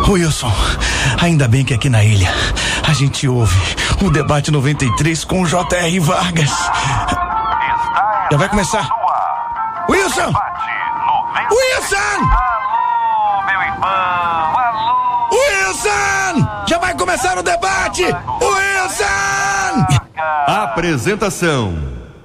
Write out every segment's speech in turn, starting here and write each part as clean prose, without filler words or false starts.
Wilson, ainda bem que aqui na ilha a gente ouve o Debate 93 com o J.R. Vargas. Já vai começar. Wilson! Wilson! Alô, meu irmão! Alô! Wilson! Já vai começar o debate! Wilson! Apresentação: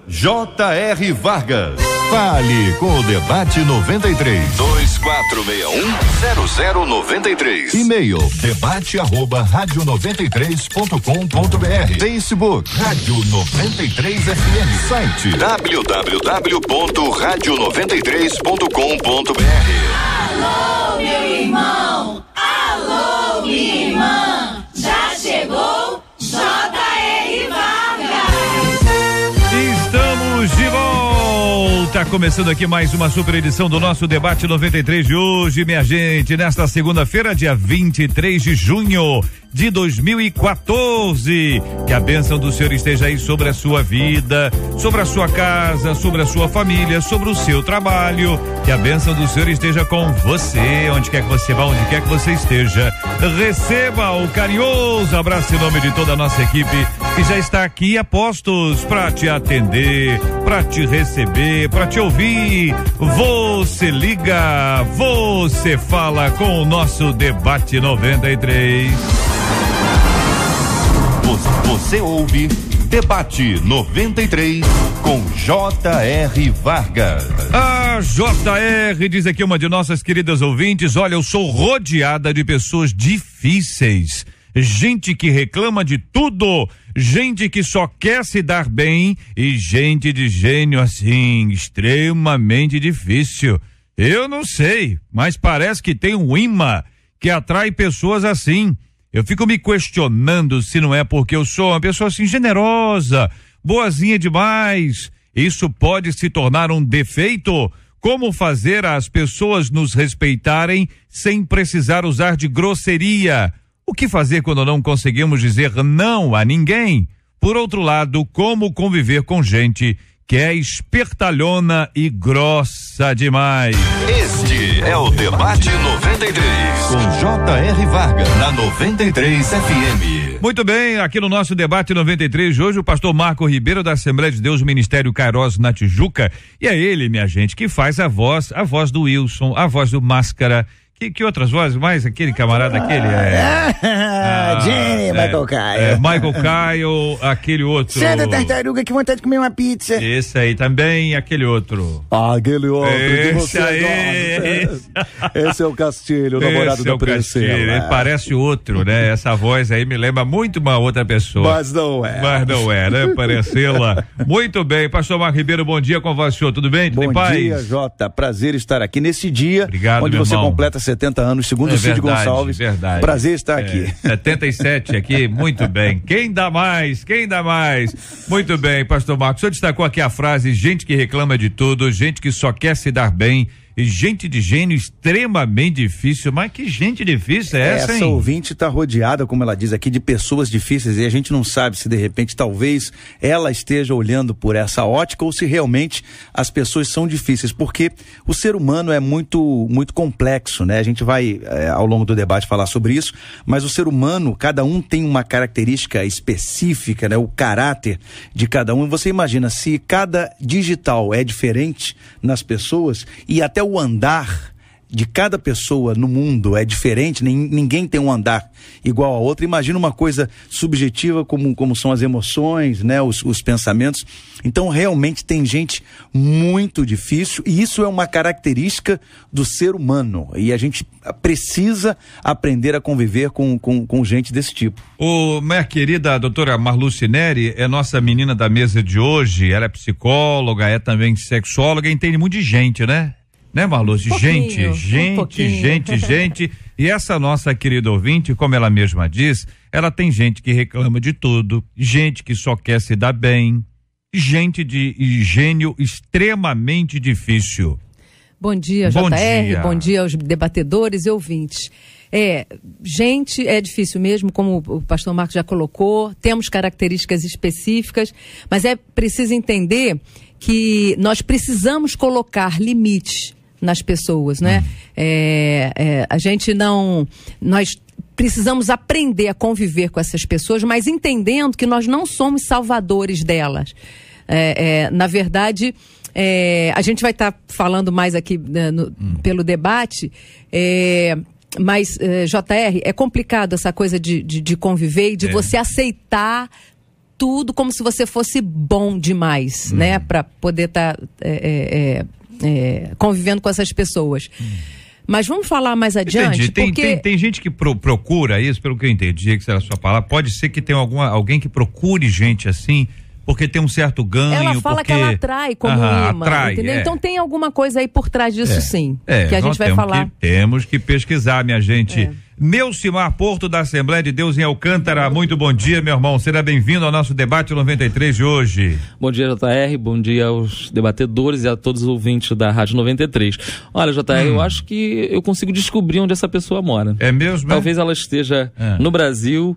J.R. Vargas. Fale com o Debate 93. 2461-0093. E-mail: debate@radio93.com.br. Facebook: Rádio 93 FM. Site: www.radio93.com.br. Alô, meu irmão! Alô, minha irmã! Já chegou J.R. Vargas! Estamos de volta, começando aqui mais uma super edição do nosso Debate 93 de hoje, minha gente, nesta segunda-feira, dia 23 de junho de 2014. Que a bênção do Senhor esteja aí sobre a sua vida, sobre a sua casa, sobre a sua família, sobre o seu trabalho. Que a bênção do Senhor esteja com você, onde quer que você vá, onde quer que você esteja. Receba o carinhoso abraço em nome de toda a nossa equipe que já está aqui a postos para te atender, para te receber, para te ouvir. Você liga, você fala com o nosso Debate 93. Você ouve Debate 93 com J.R. Vargas. A J.R. diz aqui uma de nossas queridas ouvintes: olha, eu sou rodeada de pessoas difíceis, gente que reclama de tudo, gente que só quer se dar bem e gente de gênio assim, extremamente difícil. Eu não sei, mas parece que tem um imã que atrai pessoas assim. Eu fico me questionando se não é porque eu sou uma pessoa assim generosa, boazinha demais. Isso pode se tornar um defeito? Como fazer as pessoas nos respeitarem sem precisar usar de grosseria? O que fazer quando não conseguimos dizer não a ninguém? Por outro lado, como conviver com gente que é espertalhona e grossa demais? Este é o Debate 93 com J.R. Vargas na 93 FM. Muito bem, aqui no nosso Debate 93 de hoje, o pastor Marco Ribeiro da Assembleia de Deus, Ministério Kairos na Tijuca, e é ele, minha gente, que faz a voz do Wilson, a voz do Máscara. Que outras vozes? Mais aquele camarada, aquele Jenny, Michael Caio. Michael Caio, aquele outro. Santa Tartaruga, que vontade de comer uma pizza. Esse aí também, aquele outro. Aquele outro que você aí. Esse é o Castilho, o namorado da Priscila. Ele parece outro, né? Essa voz aí me lembra muito uma outra pessoa. Mas não é, né? Parecê-la. Muito bem, pastor Marco Ribeiro, bom dia com você, tudo bem? Bom dia, Jota, prazer estar aqui nesse dia. Obrigado, onde você completa 70 anos, segundo o Cid Gonçalves. Verdade. Prazer estar aqui. 77 aqui, muito bem. Quem dá mais? Muito bem, pastor Marcos. O senhor destacou aqui a frase: gente que reclama de tudo, gente que só quer se dar bem e gente de gênio extremamente difícil. Mas que gente difícil é essa, hein? Essa ouvinte está rodeada, como ela diz aqui, de pessoas difíceis, e a gente não sabe se de repente talvez ela esteja olhando por essa ótica ou se realmente as pessoas são difíceis, porque o ser humano é muito complexo, né? A gente vai ao longo do debate falar sobre isso, mas o ser humano, cada um tem uma característica específica, né? O caráter de cada um. E você imagina, se cada digital é diferente nas pessoas e até o andar de cada pessoa no mundo é diferente, ninguém tem um andar igual a outro. Imagina uma coisa subjetiva como são as emoções, né? Os pensamentos. Então realmente tem gente muito difícil, e isso é uma característica do ser humano, e a gente precisa aprender a conviver com gente desse tipo. Minha querida doutora Marluce Neri é nossa menina da mesa de hoje. Ela é psicóloga, é também sexóloga, entende muito de gente, né, Marluce? Gente. E essa nossa querida ouvinte, como ela mesma diz, ela tem gente que reclama de tudo, gente que só quer se dar bem, gente de gênio extremamente difícil. Bom dia, JR, bom dia aos debatedores e ouvintes. Gente, é difícil mesmo, como o pastor Marcos já colocou, temos características específicas, mas é preciso entender que nós precisamos colocar limites nas pessoas, né? A gente não... Nós precisamos aprender a conviver com essas pessoas, mas entendendo que nós não somos salvadores delas. Na verdade, a gente vai estar falando mais aqui pelo debate, mas, JR, é complicado essa coisa de conviver e de você aceitar tudo como se você fosse bom demais, né? Para poder estar convivendo com essas pessoas. Mas vamos falar mais adiante. Tem gente que procura isso, pelo que eu entendi, que será a sua palavra. Pode ser que tenha alguém que procure gente assim, porque tem um certo ganho. Ela fala que ela atrai como imã, entendeu? Então tem alguma coisa aí por trás disso, sim. Que a gente vai falar. Temos que pesquisar, minha gente. Neucimar Porto, da Assembleia de Deus em Alcântara, muito bom dia, meu irmão, seja bem-vindo ao nosso debate 93 de hoje. Bom dia, JR, bom dia aos debatedores e a todos os ouvintes da Rádio 93. Olha, JR, eu acho que eu consigo descobrir onde essa pessoa mora. É mesmo? Talvez ela esteja no Brasil,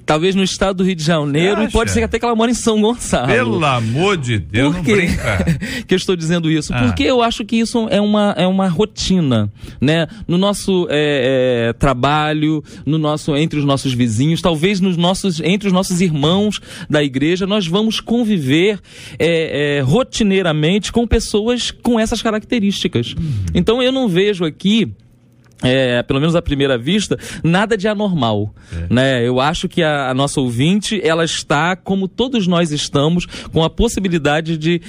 talvez no estado do Rio de Janeiro, e pode ser até que ela mora em São Gonçalo. Pelo amor de Deus, não brinca. Que eu estou dizendo isso? Porque eu acho que isso é uma rotina, né? No nosso trabalho, entre os nossos vizinhos, talvez entre os nossos irmãos da igreja, nós vamos conviver rotineiramente com pessoas com essas características. Então eu não vejo aqui, pelo menos à primeira vista, nada de anormal, né? Eu acho que a nossa ouvinte, ela está, como todos nós estamos, com a possibilidade de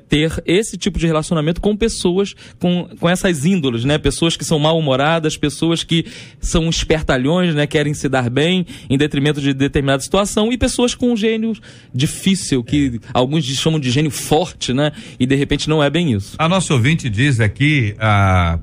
ter esse tipo de relacionamento com pessoas com essas índoles, né? Pessoas que são mal-humoradas, pessoas que são espertalhões, né? Querem se dar bem em detrimento de determinada situação, e pessoas com um gênio difícil, que alguns chamam de gênio forte, né? E de repente não é bem isso. A nossa ouvinte diz aqui,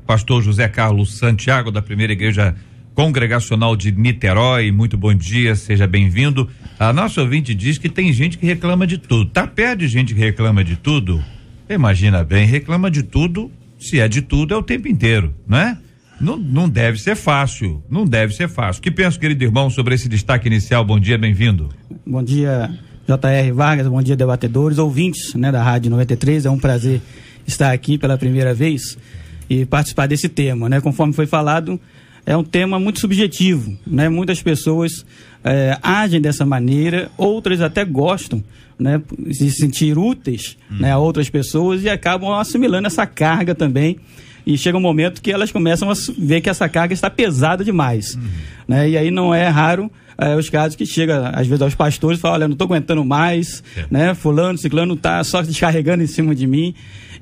pastor José Carlos Santiago, da Primeira Igreja Congregacional de Niterói, muito bom dia, seja bem-vindo. A nossa ouvinte diz que tem gente que reclama de tudo. Tá perto de gente que reclama de tudo? Imagina bem, reclama de tudo, se é de tudo, é o tempo inteiro, né? Não deve ser fácil, não deve ser fácil. O que pensa, querido irmão, sobre esse destaque inicial? Bom dia, bem-vindo. Bom dia, J.R. Vargas, bom dia, debatedores, ouvintes, né, da Rádio 93, é um prazer estar aqui pela primeira vez e participar desse tema, né? Conforme foi falado, é um tema muito subjetivo, né? Muitas pessoas agem dessa maneira, outras até gostam, né, de se sentir úteis, né, a outras pessoas, e acabam assimilando essa carga também, e chega um momento que elas começam a ver que essa carga está pesada demais, né? E aí não é raro os casos que chega às vezes aos pastores e falam: olha, não estou aguentando mais, né? Fulano, ciclano está só descarregando em cima de mim.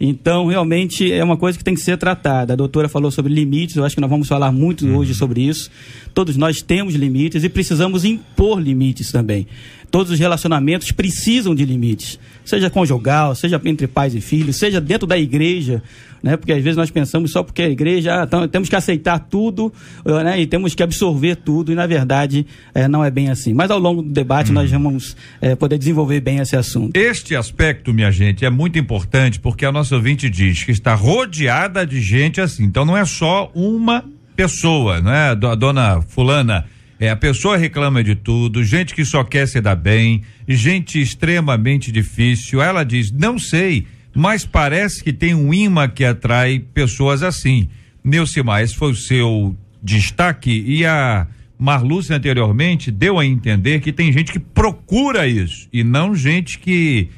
Então, realmente, é uma coisa que tem que ser tratada. A doutora falou sobre limites, eu acho que nós vamos falar muito hoje sobre isso. Todos nós temos limites e precisamos impor limites também. Todos os relacionamentos precisam de limites, seja conjugal, seja entre pais e filhos, seja dentro da igreja, né? Porque às vezes nós pensamos só porque a igreja, temos que aceitar tudo, né? E temos que absorver tudo, e na verdade não é bem assim. Mas ao longo do debate nós vamos poder desenvolver bem esse assunto. Este aspecto, minha gente, é muito importante, porque a nossa ouvinte diz que está rodeada de gente assim. Então não é só uma pessoa, né? A dona fulana, a pessoa reclama de tudo, gente que só quer se dar bem, gente extremamente difícil. Ela diz: não sei, mas parece que tem um imã que atrai pessoas assim. Neucimar, esse foi o seu destaque, e a Marlúcia anteriormente deu a entender que tem gente que procura isso, e não gente que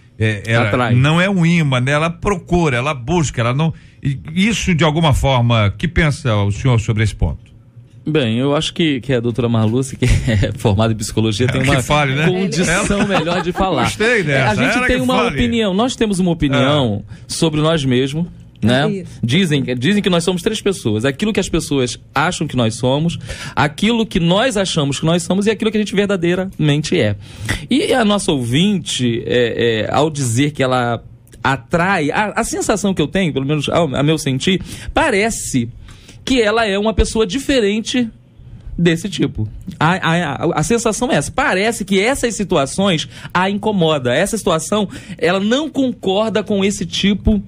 não é um imã, né? Ela procura, ela busca, ela não... Isso, de alguma forma, que pensa o senhor sobre esse ponto? Bem, eu acho que a doutora Marlúcia, que é formada em psicologia, tem uma condição melhor de falar. Gostei dessa. A gente tem uma opinião, nós temos uma opinião sobre nós mesmos, né? Dizem que nós somos três pessoas: aquilo que as pessoas acham que nós somos, aquilo que nós achamos que nós somos, e aquilo que a gente verdadeiramente é. E a nossa ouvinte, ao dizer que ela atrai, a sensação que eu tenho, pelo menos a meu sentir, parece que ela é uma pessoa diferente desse tipo. A sensação é essa. Parece que essas situações a incomoda. Essa situação, ela não concorda com esse tipo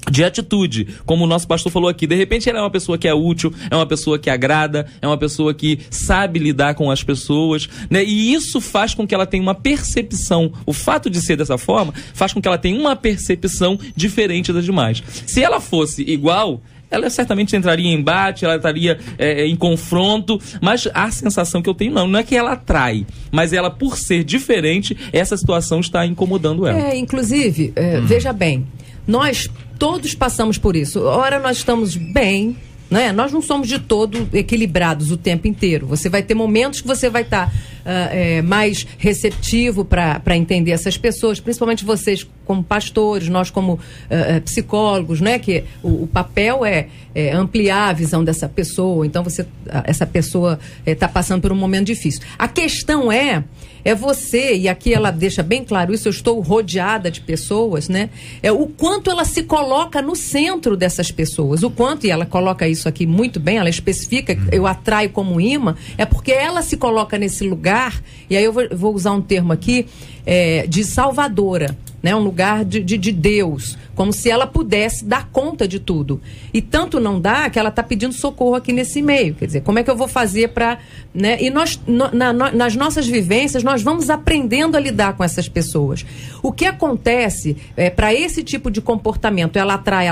de atitude, como o nosso pastor falou aqui. De repente ela é uma pessoa que é útil, é uma pessoa que agrada, é uma pessoa que sabe lidar com as pessoas, né? E isso faz com que ela tenha uma percepção, o fato de ser dessa forma faz com que ela tenha uma percepção diferente das demais. Se ela fosse igual, ela certamente entraria em embate, ela estaria em confronto, mas a sensação que eu tenho não é que ela atrai, mas ela, por ser diferente, essa situação está incomodando ela. Inclusive, veja bem, nós todos passamos por isso. Ora, nós estamos bem, né? Nós não somos de todo equilibrados o tempo inteiro. Você vai ter momentos que você vai estar mais receptivo para entender essas pessoas, principalmente vocês como pastores, nós como psicólogos, né? Que o papel é ampliar a visão dessa pessoa. Então essa pessoa está passando por um momento difícil. A questão é você, e aqui ela deixa bem claro isso, eu estou rodeada de pessoas, né? O quanto ela se coloca no centro dessas pessoas, o quanto, e ela coloca isso aqui muito bem, ela especifica, eu atraio como imã, é porque ela se coloca nesse lugar, e aí eu vou usar um termo aqui, de salvadora, né? Um lugar de Deus, como se ela pudesse dar conta de tudo. E tanto não dá que ela está pedindo socorro aqui nesse meio. Quer dizer, como é que eu vou fazer para... Né? E nós, nas nossas vivências, nós vamos aprendendo a lidar com essas pessoas. O que acontece para esse tipo de comportamento, ela atrai,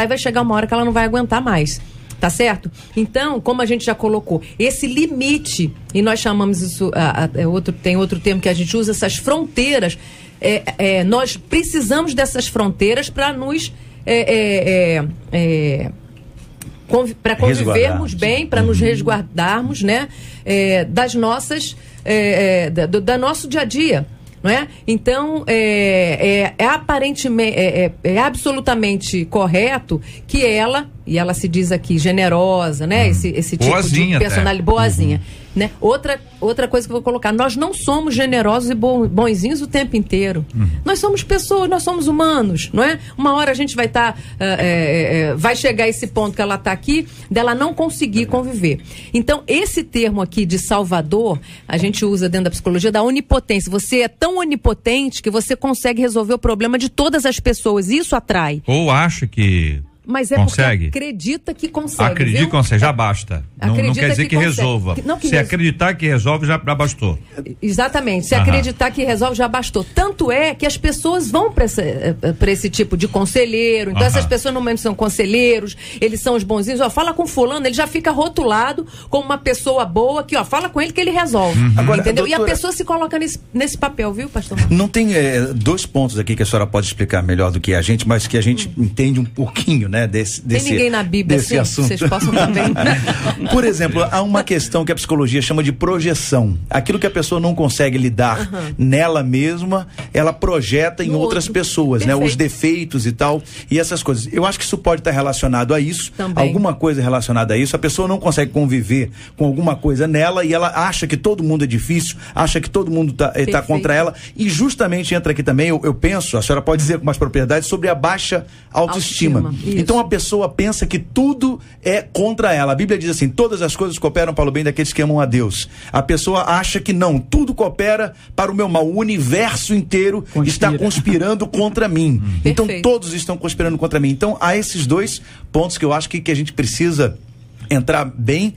vai chegar uma hora que ela não vai aguentar mais. Tá certo? Então, como a gente já colocou, esse limite, e nós chamamos isso, tem outro termo que a gente usa, essas fronteiras, nós precisamos dessas fronteiras para nos para convivermos bem, para nos resguardarmos, né, das nossas da nosso dia a dia, não é? Então aparentemente absolutamente correto que ela, e ela se diz aqui generosa, né? Esse tipo boazinha, de personalidade boazinha, né? Outra coisa que eu vou colocar, nós não somos generosos e bonzinhos o tempo inteiro. Nós somos pessoas, nós somos humanos, não é? Uma hora a gente vai estar vai chegar a esse ponto que ela está aqui, dela não conseguir conviver. Então, esse termo aqui de salvador, a gente usa dentro da psicologia da onipotência. Você é tão onipotente que você consegue resolver o problema de todas as pessoas, e isso atrai. Ou acha que mas consegue? Porque acredita que consegue. Acredita que consegue, já basta. Não quer dizer que resolva. Se acreditar que resolve, já bastou. Exatamente. Se acreditar que resolve, já bastou. Tanto é que as pessoas vão para esse tipo de conselheiro. Então, essas pessoas normalmente são conselheiros, eles são os bonzinhos. Fala com fulano, ele já fica rotulado como uma pessoa boa, que fala com ele que ele resolve. Agora, entendeu? doutora... E a pessoa se coloca nesse papel, viu, pastor? Não tem dois pontos aqui que a senhora pode explicar melhor do que a gente, mas que a gente entende um pouquinho, né? Tem ninguém na Bíblia desse assunto. Vocês possam também. Por exemplo, há uma questão que a psicologia chama de projeção. Aquilo que a pessoa não consegue lidar nela mesma, ela projeta em outras pessoas, né? Os defeitos e tal, e essas coisas. Eu acho que isso pode estar relacionado a isso, também. Alguma coisa relacionada a isso. A pessoa não consegue conviver com alguma coisa nela e ela acha que todo mundo é difícil, acha que todo mundo tá contra ela, e justamente entra aqui também, eu penso, a senhora pode dizer com mais propriedade, sobre a baixa autoestima. Então a pessoa pensa que tudo é contra ela. A Bíblia diz assim: todas as coisas cooperam para o bem daqueles que amam a Deus. A pessoa acha que não, tudo coopera para o meu mal. O universo inteiro está conspirando contra mim. Então todos estão conspirando contra mim. Então há esses dois pontos que eu acho que a gente precisa entrar bem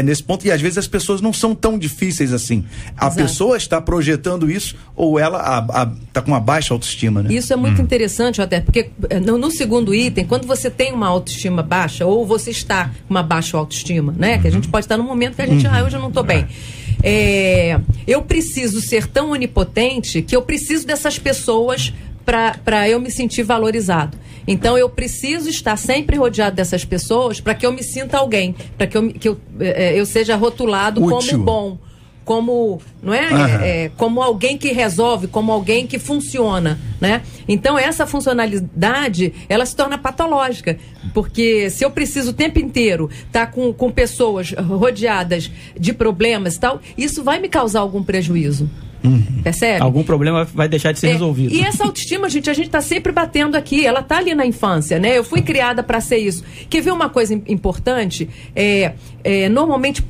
nesse ponto, e às vezes as pessoas não são tão difíceis assim. A pessoa está projetando isso, ou ela está com uma baixa autoestima, né? Isso é muito interessante, até porque no segundo item, quando você tem uma autoestima baixa, ou você está com uma baixa autoestima, né? Que a gente pode estar num momento que a gente, hoje eu não estou bem. Eu preciso ser tão onipotente que eu preciso dessas pessoas para eu me sentir valorizado. Então eu preciso estar sempre rodeado dessas pessoas para que eu me sinta alguém, para que eu seja rotulado útil, como bom, como, não é? Como alguém que resolve, como alguém que funciona, né? Então essa funcionalidade, ela se torna patológica, porque se eu preciso o tempo inteiro estar com pessoas rodeadas de problemas e tal, isso vai me causar algum prejuízo. Percebe? Algum problema vai deixar de ser resolvido. E essa autoestima, a gente tá sempre batendo aqui, ela tá ali na infância, né? Eu fui criada para ser isso. Quer ver uma coisa importante? Normalmente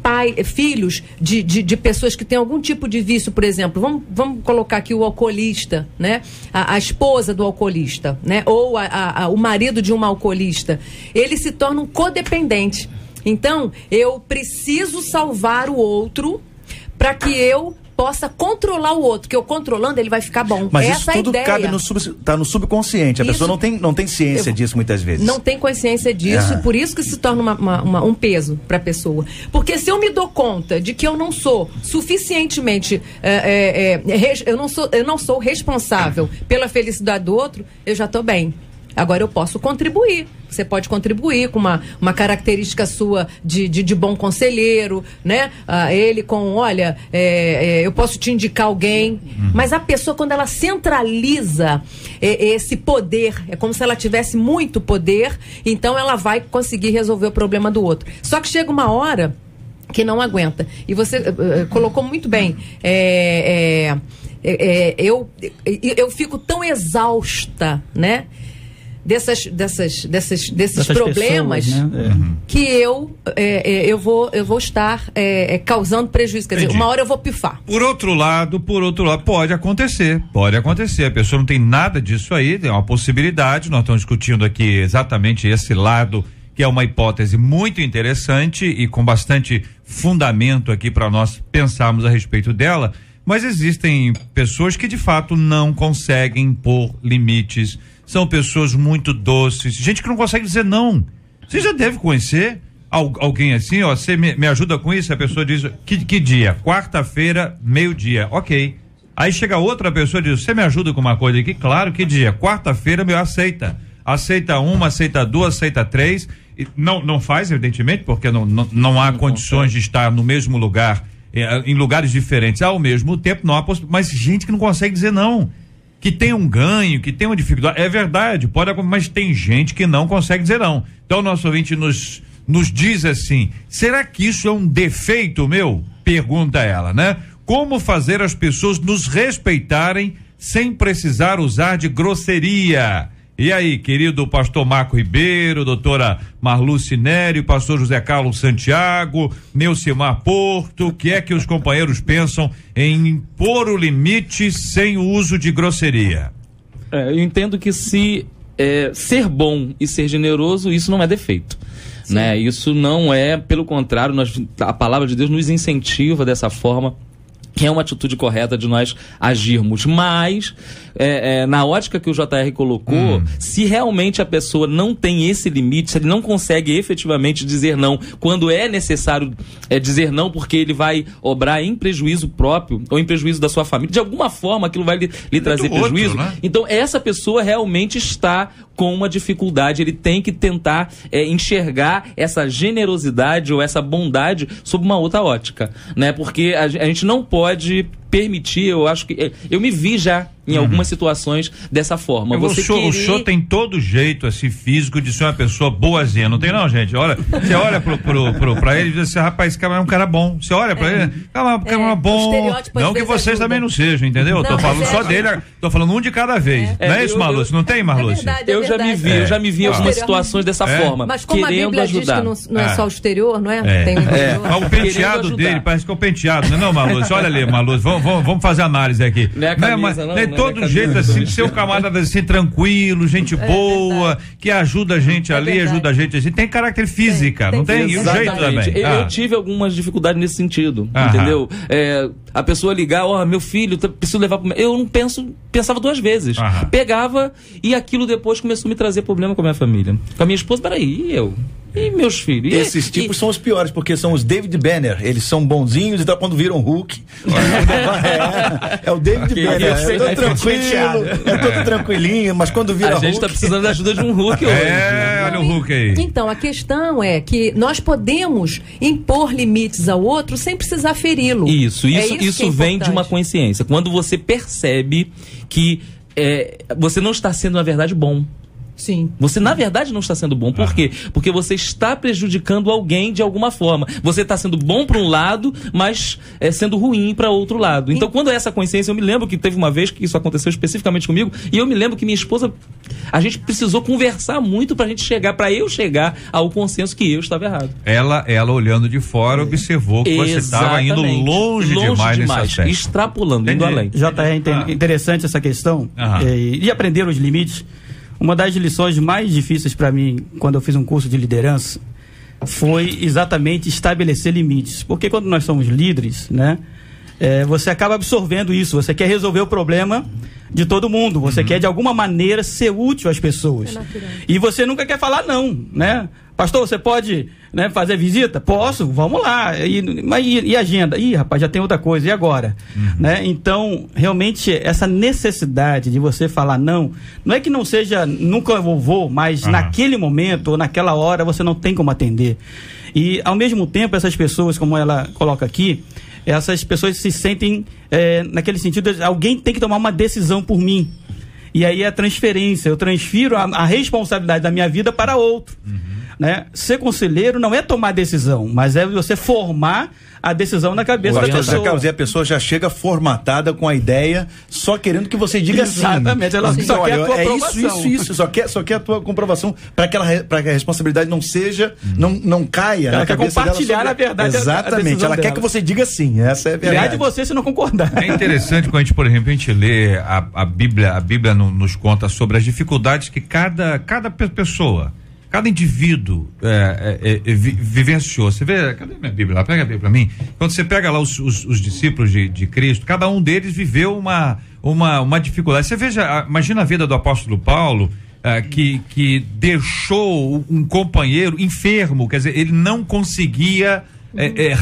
filhos de pessoas que têm algum tipo de vício, por exemplo, vamos colocar aqui o alcoolista, né? A esposa do alcoolista, né? Ou o marido de um alcoolista. Ele se torna um codependente. Então, eu preciso salvar o outro para que eu possa controlar o outro, que eu controlando ele vai ficar bom. Mas essa isso é a tudo ideia. cabe tá no subconsciente. A Isso- pessoa não tem ciência disso muitas vezes. Não tem consciência disso, e por isso que se torna um peso para a pessoa. Porque se eu me dou conta de que eu não sou suficientemente, eu não sou responsável pela felicidade do outro, eu já estou bem. Agora eu posso contribuir. Você pode contribuir com uma característica sua de bom conselheiro, né? Ele com, olha, eu posso te indicar alguém. Mas a pessoa, quando ela centraliza esse poder, é como se ela tivesse muito poder, então ela vai conseguir resolver o problema do outro. Só que chega uma hora que não aguenta. E você colocou muito bem. Eu fico tão exausta, né? Desses problemas, pessoas, né? que eu vou estar causando prejuízo. Quer dizer, uma hora eu vou pifar. Por outro lado, pode acontecer. A pessoa não tem nada disso aí, é uma possibilidade. Nós estamos discutindo aqui exatamente esse lado, que é uma hipótese muito interessante e com bastante fundamento aqui para nós pensarmos a respeito dela. Mas existem pessoas que de fato não conseguem impor limites. São pessoas muito doces, gente que não consegue dizer não. Você já deve conhecer alguém assim, ó, você me ajuda com isso? A pessoa diz, que dia? Quarta-feira, meio-dia, ok. Aí chega outra pessoa e diz, você me ajuda com uma coisa aqui? Claro, que dia? Quarta-feira, aceita. Aceita uma, aceita duas, aceita três. E não faz, evidentemente, porque não há condições de estar no mesmo lugar, em lugares diferentes ao mesmo tempo, não há possibilidade. Mas gente que não consegue dizer não. Que tem um ganho, que tem uma dificuldade, é verdade, mas tem gente que não consegue dizer não. Então o nosso ouvinte nos diz assim, será que isso é um defeito meu? Pergunta ela, né? Como fazer as pessoas nos respeitarem sem precisar usar de grosseria? E aí, querido pastor Marco Ribeiro, doutora Marluce Nério, pastor José Carlos Santiago, Neucimar Porto, o que é que os companheiros pensam em impor o limite sem o uso de grosseria? Eu entendo que se ser bom e ser generoso, isso não é defeito. Né? Isso não é, pelo contrário, a palavra de Deus nos incentiva dessa forma. Que é uma atitude correta de nós agirmos, mas na ótica que o JR colocou, se realmente a pessoa não tem esse limite, se ele não consegue efetivamente dizer não, quando é necessário dizer não, porque ele vai obrar em prejuízo próprio ou em prejuízo da sua família, de alguma forma aquilo vai lhe trazer prejuízo, né? Então essa pessoa realmente está com uma dificuldade, ele tem que tentar enxergar essa generosidade ou essa bondade sob uma outra ótica, né? Porque a gente não pode permitir, eu acho que eu me vi já em algumas situações dessa forma. O senhor tem todo jeito assim físico de ser uma pessoa boazinha, não tem não, gente? Olha, você olha pra ele e diz assim, rapaz, esse cara é um cara bom. Você olha pra ele, cara bom. Não que vocês também não sejam, entendeu? Eu tô falando só dele, tô falando um de cada vez. Não é isso, Marluce? Não tem, Marluce? Eu já me vi em algumas situações dessa forma. Mas como querendo a Bíblia ajudar. diz que não é só o exterior, não é? Tem o penteado dele parece que é o penteado, não, Marluce? Olha ali, Marluce, vamos fazer análise aqui. Não é a camisa, não é todo jeito assim, de ser um camarada assim, tranquilo, gente boa, que ajuda a gente ali, ajuda a gente assim. Tem caráter física, não tem? E o jeito também. Eu tive algumas dificuldades nesse sentido, entendeu? A pessoa ligar, meu filho, preciso levar pro... Eu não pensava duas vezes. Pegava e aquilo depois começou a me trazer problema com a minha família. Com a minha esposa, peraí, e eu? E meus filhos? Esses tipos são os piores, porque são os David Banner. Eles são bonzinhos, então quando viram Hulk. É o David Banner. É todo tranquilo, é todo tranquilinho, mas quando vira Hulk. A gente tá precisando da ajuda de um Hulk hoje. Olha o Hulk aí. Então, a questão é que nós podemos impor limites ao outro sem precisar feri-lo. Isso vem de uma consciência. Quando você percebe que você não está sendo, na verdade, bom. Sim. Você, na verdade, não está sendo bom. Por quê? Porque você está prejudicando alguém de alguma forma. Você está sendo bom para um lado, mas sendo ruim para outro lado. Então, quando é essa consciência, eu me lembro que teve uma vez que isso aconteceu especificamente comigo, e eu me lembro que minha esposa, a gente precisou conversar muito para eu chegar ao consenso que eu estava errado. Ela olhando de fora, observou que você estava indo longe demais nesse aspecto. Extrapolando, indo além. JR, interessante essa questão e aprender os limites. Uma das lições mais difíceis para mim, quando eu fiz um curso de liderança, foi exatamente estabelecer limites. Porque quando nós somos líderes, né, você acaba absorvendo isso, você quer resolver o problema de todo mundo, você quer de alguma maneira ser útil às pessoas. E você nunca quer falar não, né? Pastor, você pode, né, fazer visita? Posso, vamos lá. E agenda? Ih, rapaz, já tem outra coisa, e agora? Né? Então, realmente, essa necessidade de você falar não é que não seja, nunca eu vou, mas naquele momento ou naquela hora você não tem como atender. E, ao mesmo tempo, essas pessoas, como ela coloca aqui, essas pessoas se sentem naquele sentido, alguém tem que tomar uma decisão por mim. E aí é a transferência, eu transfiro a responsabilidade da minha vida para outro. Né? Ser conselheiro não é tomar decisão, mas é você formar a decisão na cabeça da pessoa. E a pessoa já chega formatada com a ideia, só querendo que você diga sim. Exatamente, ela só quer a tua aprovação. Isso, só quer a tua comprovação, para que a responsabilidade não seja, não caia. Ela quer compartilhar, na verdade, exatamente, ela quer que você diga sim, essa é a verdade. Tirar de você se não concordar. É interessante quando a gente, por exemplo, lê a Bíblia nos conta sobre as dificuldades que cada pessoa, cada indivíduo vivenciou. Você vê, cadê minha Bíblia? Pega a Bíblia pra mim. Quando você pega lá os discípulos de Cristo, cada um deles viveu uma dificuldade. Você veja, imagina a vida do apóstolo Paulo, que deixou um companheiro enfermo, quer dizer, ele não conseguia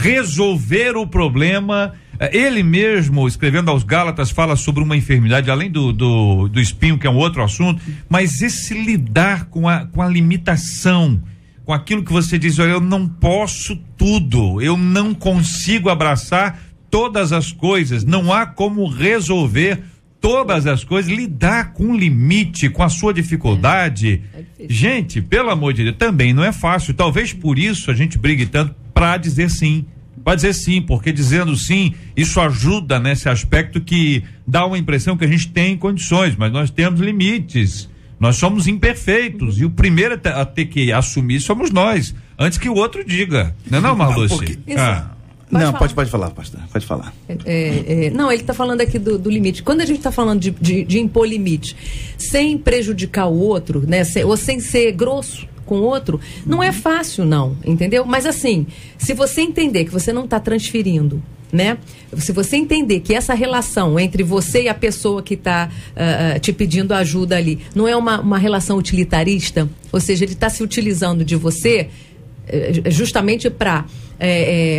resolver o problema. Ele mesmo, escrevendo aos Gálatas, fala sobre uma enfermidade, além do espinho, que é um outro assunto, mas esse lidar com a limitação, com aquilo que você diz, olha, eu não posso tudo, eu não consigo abraçar todas as coisas, não há como resolver todas as coisas, lidar com o limite, com a sua dificuldade. Gente, pelo amor de Deus, também não é fácil, talvez por isso a gente brigue tanto para dizer sim. Pode dizer sim, porque dizendo sim, isso ajuda nesse aspecto que dá uma impressão que a gente tem condições, mas nós temos limites, nós somos imperfeitos, e o primeiro a ter que assumir somos nós, antes que o outro diga, não, Marluce? Pode falar, pastor, pode falar. Não, ele está falando aqui do limite. Quando a gente está falando de impor limite, sem prejudicar o outro, né, ou sem ser grosso com o outro, não é fácil, não, entendeu? Mas assim, se você entender que você não está transferindo, né? Se você entender que essa relação entre você e a pessoa que está te pedindo ajuda ali, não é uma relação utilitarista, ou seja, ele está se utilizando de você justamente para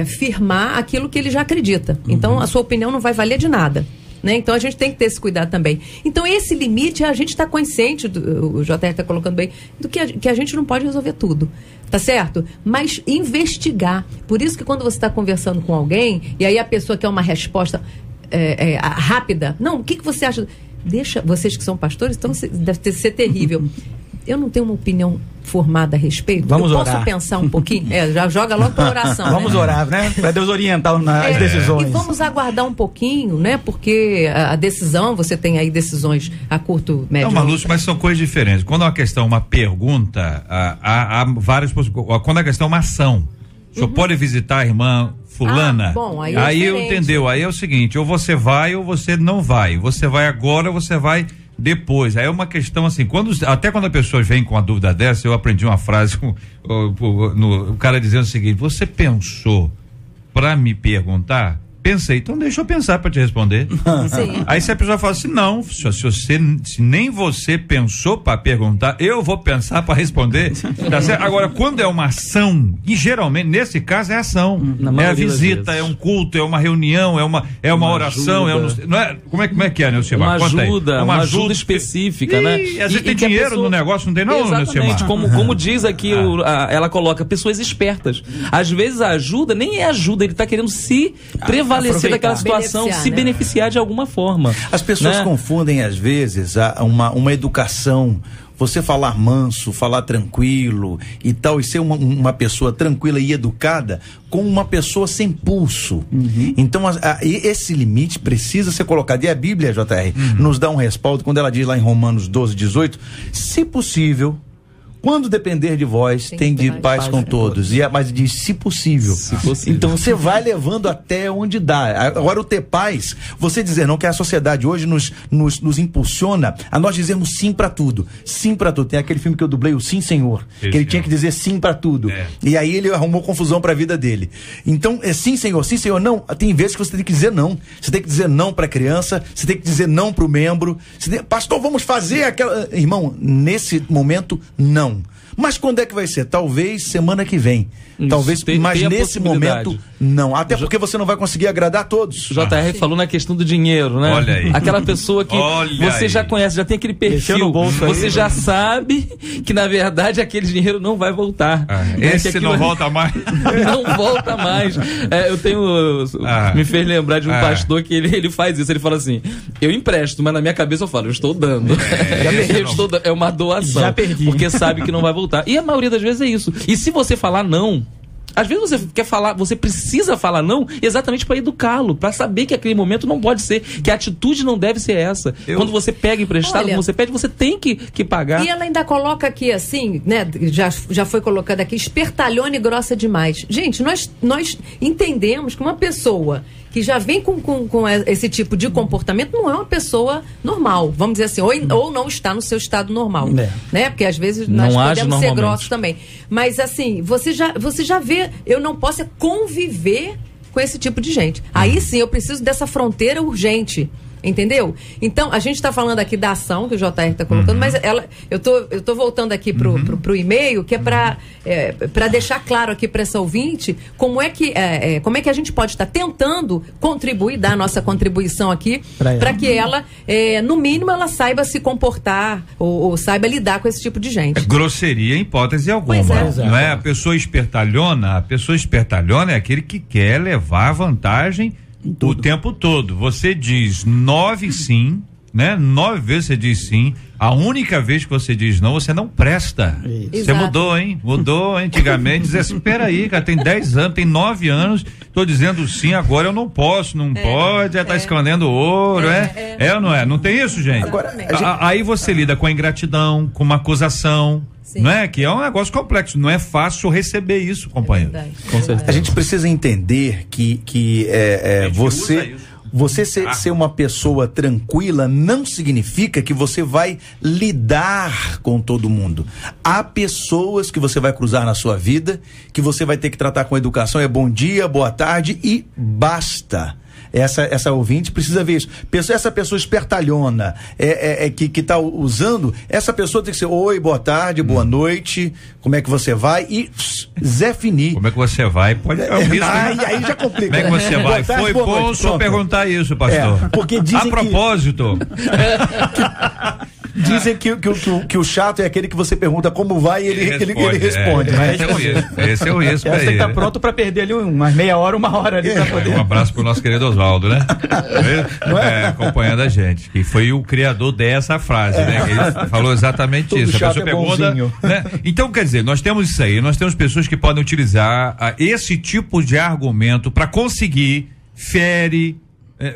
firmar aquilo que ele já acredita. Então, a sua opinião não vai valer de nada. Né? Então a gente tem que ter esse cuidado também. Então esse limite a gente está consciente, o JR está colocando bem, do que a gente não pode resolver tudo, tá certo? Mas investigar. Por isso que quando você está conversando com alguém e aí a pessoa quer uma resposta rápida, não, o que você acha? Deixa, vocês que são pastores, então deve ser terrível. Eu não tenho uma opinião formada a respeito. Vamos orar. Posso pensar um pouquinho? Já joga logo para oração. Vamos orar, né? Para Deus orientar as decisões. E vamos aguardar um pouquinho, né? Porque a decisão, você tem aí decisões a curto, médio. Não, Marluce, mas são coisas diferentes. Quando é uma questão, uma pergunta, há várias possibilidades. Quando a questão é uma ação. O senhor pode visitar a irmã fulana? Bom, aí eu entendeu. Aí é o seguinte, ou você vai ou você não vai. Você vai agora ou você vai depois. Aí é uma questão assim, até quando a pessoa vem com a dúvida dessa, eu aprendi uma frase o cara dizendo o seguinte: você pensou pra me perguntar? Pensei, então deixa eu pensar para te responder. Sim. Aí se a pessoa fala assim, não, se nem você pensou para perguntar, eu vou pensar para responder, tá certo? Agora, quando é uma ação, e geralmente nesse caso é ação, é a visita, é um culto, é uma reunião, é uma oração, não é, como é que é, Neucimar? Uma ajuda específica, né? E às vezes tem dinheiro no negócio, não tem não, Exatamente, como diz aqui, ela coloca, pessoas espertas. Às vezes a ajuda nem é ajuda, ele tá querendo se prevalecer daquela situação, se beneficiar de alguma forma. As pessoas confundem às vezes uma educação, você falar manso, falar tranquilo e tal, e ser uma pessoa tranquila e educada, com uma pessoa sem pulso. Então esse limite precisa ser colocado, e a Bíblia, JR, nos dá um respaldo quando ela diz lá em Romanos 12:18, se possível, quando depender de vós, tem de paz com todos. Mas diz, se possível. Então você vai levando até onde dá. Agora, o ter paz, você dizer não, que a sociedade hoje nos impulsiona a nós dizermos sim pra tudo. Sim pra tudo. Tem aquele filme que eu dublei, o Sim Senhor, que ele tinha que dizer sim pra tudo. E aí ele arrumou confusão pra vida dele. Então, sim senhor, não. Tem vezes que você tem que dizer não. Você tem que dizer não pra criança, você tem que dizer não pro membro. Pastor, vamos fazer aquela... Irmão, nesse momento, não. Mas quando é que vai ser? Talvez semana que vem. Talvez, mas nesse momento, não. Até porque você não vai conseguir agradar a todos. O JR falou na questão do dinheiro, né? Olha aí. Aquela pessoa que você já conhece, já tem aquele perfil. Você já sabe que, na verdade, aquele dinheiro não vai voltar. Esse não volta mais. Não volta mais. Eu tenho... Me fez lembrar de um pastor que ele faz isso. Ele fala assim, eu empresto, mas na minha cabeça eu falo, eu estou dando. É uma doação. Já perdi. Porque sabe que não vai voltar. E a maioria das vezes é isso. E se você falar não, às vezes você quer falar, você precisa falar não exatamente para educá-lo, para saber que aquele momento não pode ser, que a atitude não deve ser essa. Quando você pega emprestado, quando você pede, você tem que pagar. E ela ainda coloca aqui assim, né? Já foi colocado aqui, espertalhona e grossa demais. Gente, nós entendemos que uma pessoa que já vem com esse tipo de comportamento não é uma pessoa normal, vamos dizer assim, ou não está no seu estado normal, né? Porque às vezes nós podemos ser grossos também. Mas assim, você já vê, eu não posso conviver com esse tipo de gente. Aí sim, eu preciso dessa fronteira urgente. Entendeu? Então, a gente está falando aqui da ação que o JR está colocando, mas eu tô voltando aqui pro e-mail, que é para deixar claro aqui para essa ouvinte como é que a gente pode estar tentando contribuir, dar a nossa contribuição aqui, para que ela, no mínimo, ela saiba se comportar ou saiba lidar com esse tipo de gente. Grosseria em hipótese alguma. Não é? A pessoa espertalhona é aquele que quer levar vantagem o tempo todo. Você diz 9 sim, né? 9 vezes você diz sim. A única vez que você diz não, você não presta. Você mudou, hein? Antigamente dizia assim, peraí, cara, tem 10 anos, tem 9 anos, tô dizendo sim, agora eu não posso, não pode, tá escondendo ouro, ou não é? Não tem isso, gente? Agora, aí você lida com a ingratidão, com uma acusação. Sim. Não é? Que é um negócio complexo, não é fácil receber isso, companheiro. Com certeza. A gente precisa entender que você ser uma pessoa tranquila não significa que você vai lidar com todo mundo. Há pessoas que você vai cruzar na sua vida, que você vai ter que tratar com educação, bom dia, boa tarde e basta. Essa ouvinte precisa ver isso. Essa pessoa espertalhona que tá usando, essa pessoa tem que ser oi, boa tarde, boa noite, como é que você vai? E Zé Fini. Como é que você vai? Pode aí já complica. Como é que você vai? Tarde, foi bom só perguntar isso, pastor. Porque dizem a propósito. Dizem que o chato é aquele que você pergunta como vai e ele responde. Esse é o risco. Você tem que estar pronto para perder ali umas meia hora, 1 hora ali para poder. Um abraço pro nosso querido Oswaldo, né? Acompanhando a gente, que foi o criador dessa frase, né? Ele falou exatamente todo isso. A pessoa pergunta, né? Então, quer dizer, nós temos isso aí, nós temos pessoas que podem utilizar esse tipo de argumento para conseguir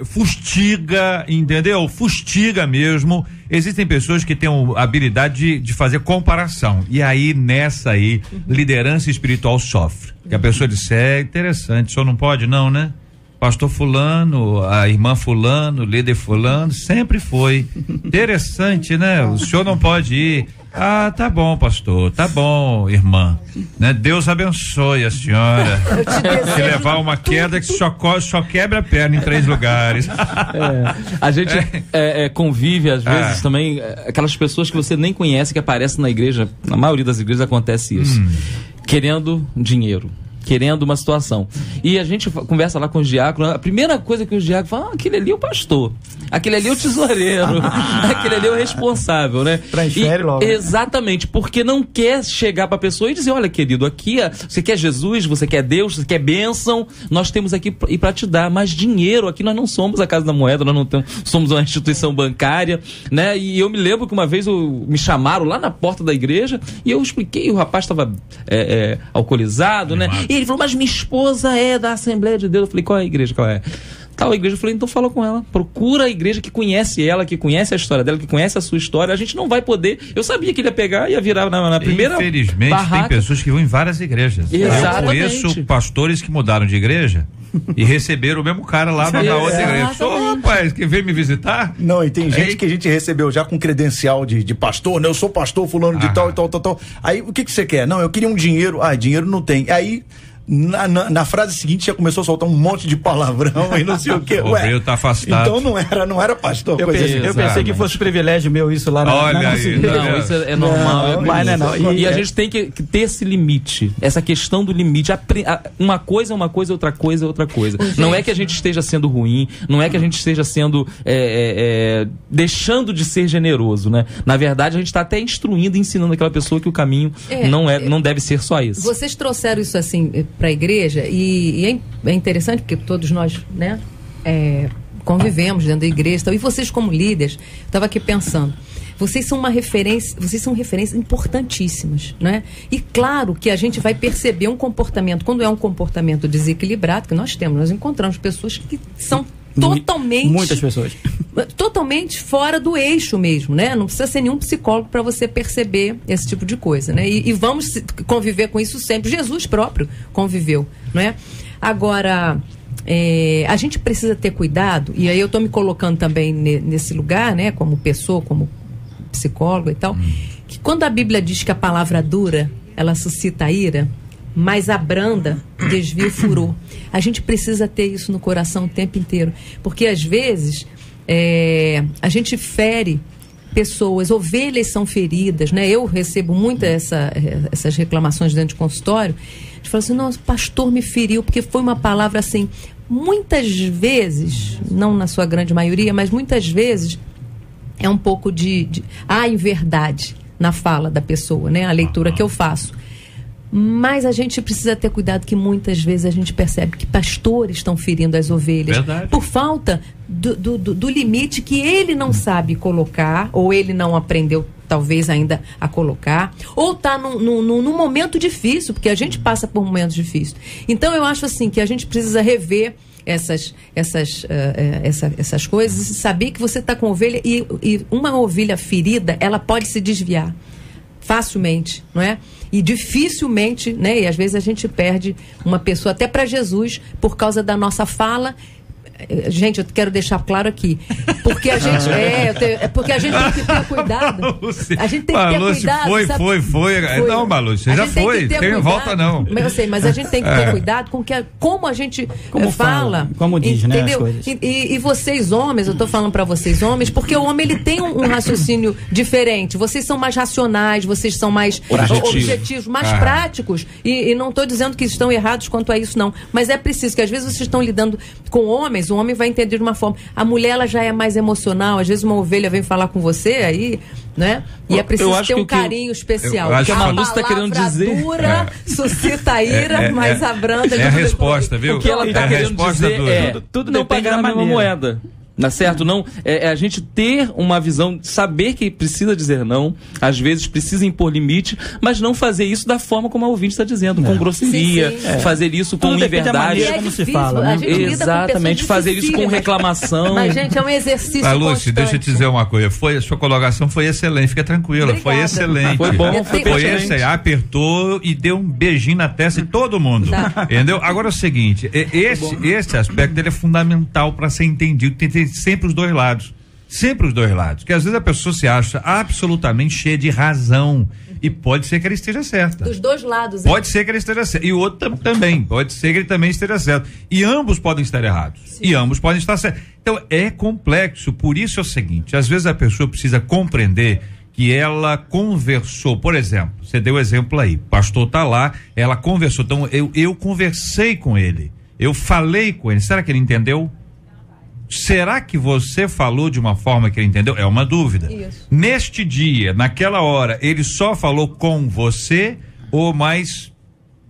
fustiga, entendeu? Fustiga mesmo. Existem pessoas que têm a habilidade de fazer comparação. E aí, liderança espiritual sofre. Que a pessoa diz, interessante, o senhor não pode não, né? Pastor fulano, a irmã fulano, líder fulano, sempre foi. Interessante, né? O senhor não pode ir. Ah, tá bom, pastor, tá bom, irmã, né? Deus abençoe a senhora. Se levar uma queda que só quebra a perna em 3 lugares. A gente convive às vezes também, aquelas pessoas que você nem conhece que aparecem na igreja, na maioria das igrejas acontece isso, querendo dinheiro, querendo uma situação. E a gente conversa lá com os diáconos, a primeira coisa que os diáconos falam, aquele ali é o pastor, aquele ali é o tesoureiro, aquele ali é o responsável, né? Transfere logo. Exatamente, porque não quer chegar para a pessoa e dizer, olha querido, aqui você quer Jesus, você quer Deus, você quer bênção, nós temos aqui para te dar, mas dinheiro, aqui nós não somos a Casa da Moeda, nós não somos uma instituição bancária, né? E eu me lembro que uma vez me chamaram lá na porta da igreja e eu expliquei, o rapaz estava alcoolizado, né? E ele falou, mas minha esposa é da Assembleia de Deus. Eu falei, qual é a igreja? Qual é? Tal igreja. Eu falei, então fala com ela. Procura a igreja que conhece ela, que conhece a história dela, que conhece a sua história. A gente não vai poder. Eu sabia que ele ia pegar e ia virar na primeira. Infelizmente, barraca. tem pessoas que vão em várias igrejas. Exatamente. Eu conheço pastores que mudaram de igreja e receberam o mesmo cara lá na outra igreja. Sou, rapaz, que veio me visitar? Não, e tem gente que a gente recebeu já com credencial de pastor, né? Eu sou pastor fulano de tal e tal. Aí, o que você quer? Não, eu queria um dinheiro. Ah, dinheiro não tem. Aí, na frase seguinte, já começou a soltar um monte de palavrão e não sei o quê. O tá afastado. Então não era pastor. Eu pensei que fosse privilégio meu isso lá na Olha aí. Não, isso é normal. Mas não. E a gente tem que ter esse limite, essa questão do limite. Uma coisa é uma coisa, outra coisa é outra coisa. Não é que a gente esteja sendo ruim, não é que a gente esteja sendo deixando de ser generoso, né? Na verdade, a gente está até instruindo, ensinando aquela pessoa que o caminho não deve ser só isso. Vocês trouxeram isso assim para a igreja e é interessante porque todos nós, né, convivemos dentro da igreja, e vocês como líderes, eu estava aqui pensando, vocês são referências importantíssimas, né? E claro que a gente vai perceber um comportamento, quando é um comportamento desequilibrado, que nós encontramos pessoas que são muitas pessoas totalmente fora do eixo mesmo, né? Não precisa ser nenhum psicólogo para você perceber esse tipo de coisa, né? E vamos conviver com isso sempre. Jesus próprio conviveu, né? Agora, a gente precisa ter cuidado, e aí eu estou me colocando também nesse lugar, né? Como pessoa, como psicólogo e tal, que quando a Bíblia diz que a palavra dura, ela suscita ira, mas a branda desvia o furor. A gente precisa ter isso no coração o tempo inteiro, porque às vezes a gente fere pessoas, ovelhas são feridas, né? Eu recebo muito essas reclamações dentro de consultório. A gente fala assim, nossa, o pastor me feriu, porque foi uma palavra assim, muitas vezes, não na sua grande maioria, mas muitas vezes é um pouco há inverdade na fala da pessoa, né? A leitura que eu faço. Mas a gente precisa ter cuidado que muitas vezes a gente percebe que pastores estão ferindo as ovelhas. Verdade. Por falta do limite que ele não sabe colocar, ou ele não aprendeu talvez ainda a colocar, ou está num momento difícil, porque a gente passa por momentos difíceis. Então eu acho assim que a gente precisa rever essas coisas e saber que você está com ovelha e uma ovelha ferida, ela pode se desviar facilmente, não é? E dificilmente, né? E às vezes a gente perde uma pessoa até para Jesus por causa da nossa fala. Gente, eu quero deixar claro aqui, porque a gente porque a gente tem que ter cuidado. A gente tem que ter cuidado. Foi. Não, Maluce, você já foi. Tem volta não. Eu sei, mas a gente tem que ter cuidado com como a gente fala, como diz, entendeu? Né, as coisas. E vocês homens, eu tô falando para vocês homens, porque o homem ele tem um raciocínio diferente. Vocês são mais racionais, vocês são mais objetivos, mais práticos. E não estou dizendo que estão errados quanto a isso, não. Mas é preciso que às vezes vocês estão lidando com homens. O homem vai entender de uma forma. A mulher, ela já é mais emocional. Às vezes uma ovelha vem falar com você, aí, né? E é preciso ter um carinho especial. Eu acho que a Malu está querendo dizer. Dura suscita ira, mas a branda. É a resposta, viu? O que ela está querendo dizer tudo não pagar a mesma moeda. Não é certo? Não, a gente ter uma visão, saber que precisa dizer não, às vezes precisa impor limite, mas não fazer isso da forma como a ouvinte está dizendo, com grosseria, fazer isso com inverdade. Como se fala, né? Exatamente, fazer isso com reclamação. Mas, gente, é um exercício Lúcia, deixa eu te dizer uma coisa, a sua colocação foi excelente, fica tranquila. Obrigada. Foi excelente. Foi bom, foi excelente. Apertou e deu um beijinho na testa de todo mundo. Tá. Entendeu? Agora é o seguinte, esse aspecto ele é fundamental para ser entendido, tem sempre os dois lados. Sempre os dois lados. Porque às vezes a pessoa se acha absolutamente cheia de razão. E pode ser que ela esteja certa. Dos dois lados. Pode ser que ela esteja certa. E o outro também. Pode ser que ele também esteja certo. E ambos podem estar errados. Sim. E ambos podem estar certos. Então é complexo. Por isso é o seguinte: às vezes a pessoa precisa compreender que ela conversou. Por exemplo, você deu o exemplo aí. O pastor está lá, ela conversou. Então eu conversei com ele. Eu falei com ele. Será que ele entendeu? Será que você falou de uma forma que ele entendeu? É uma dúvida. Isso. Neste dia, naquela hora, ele só falou com você ou mais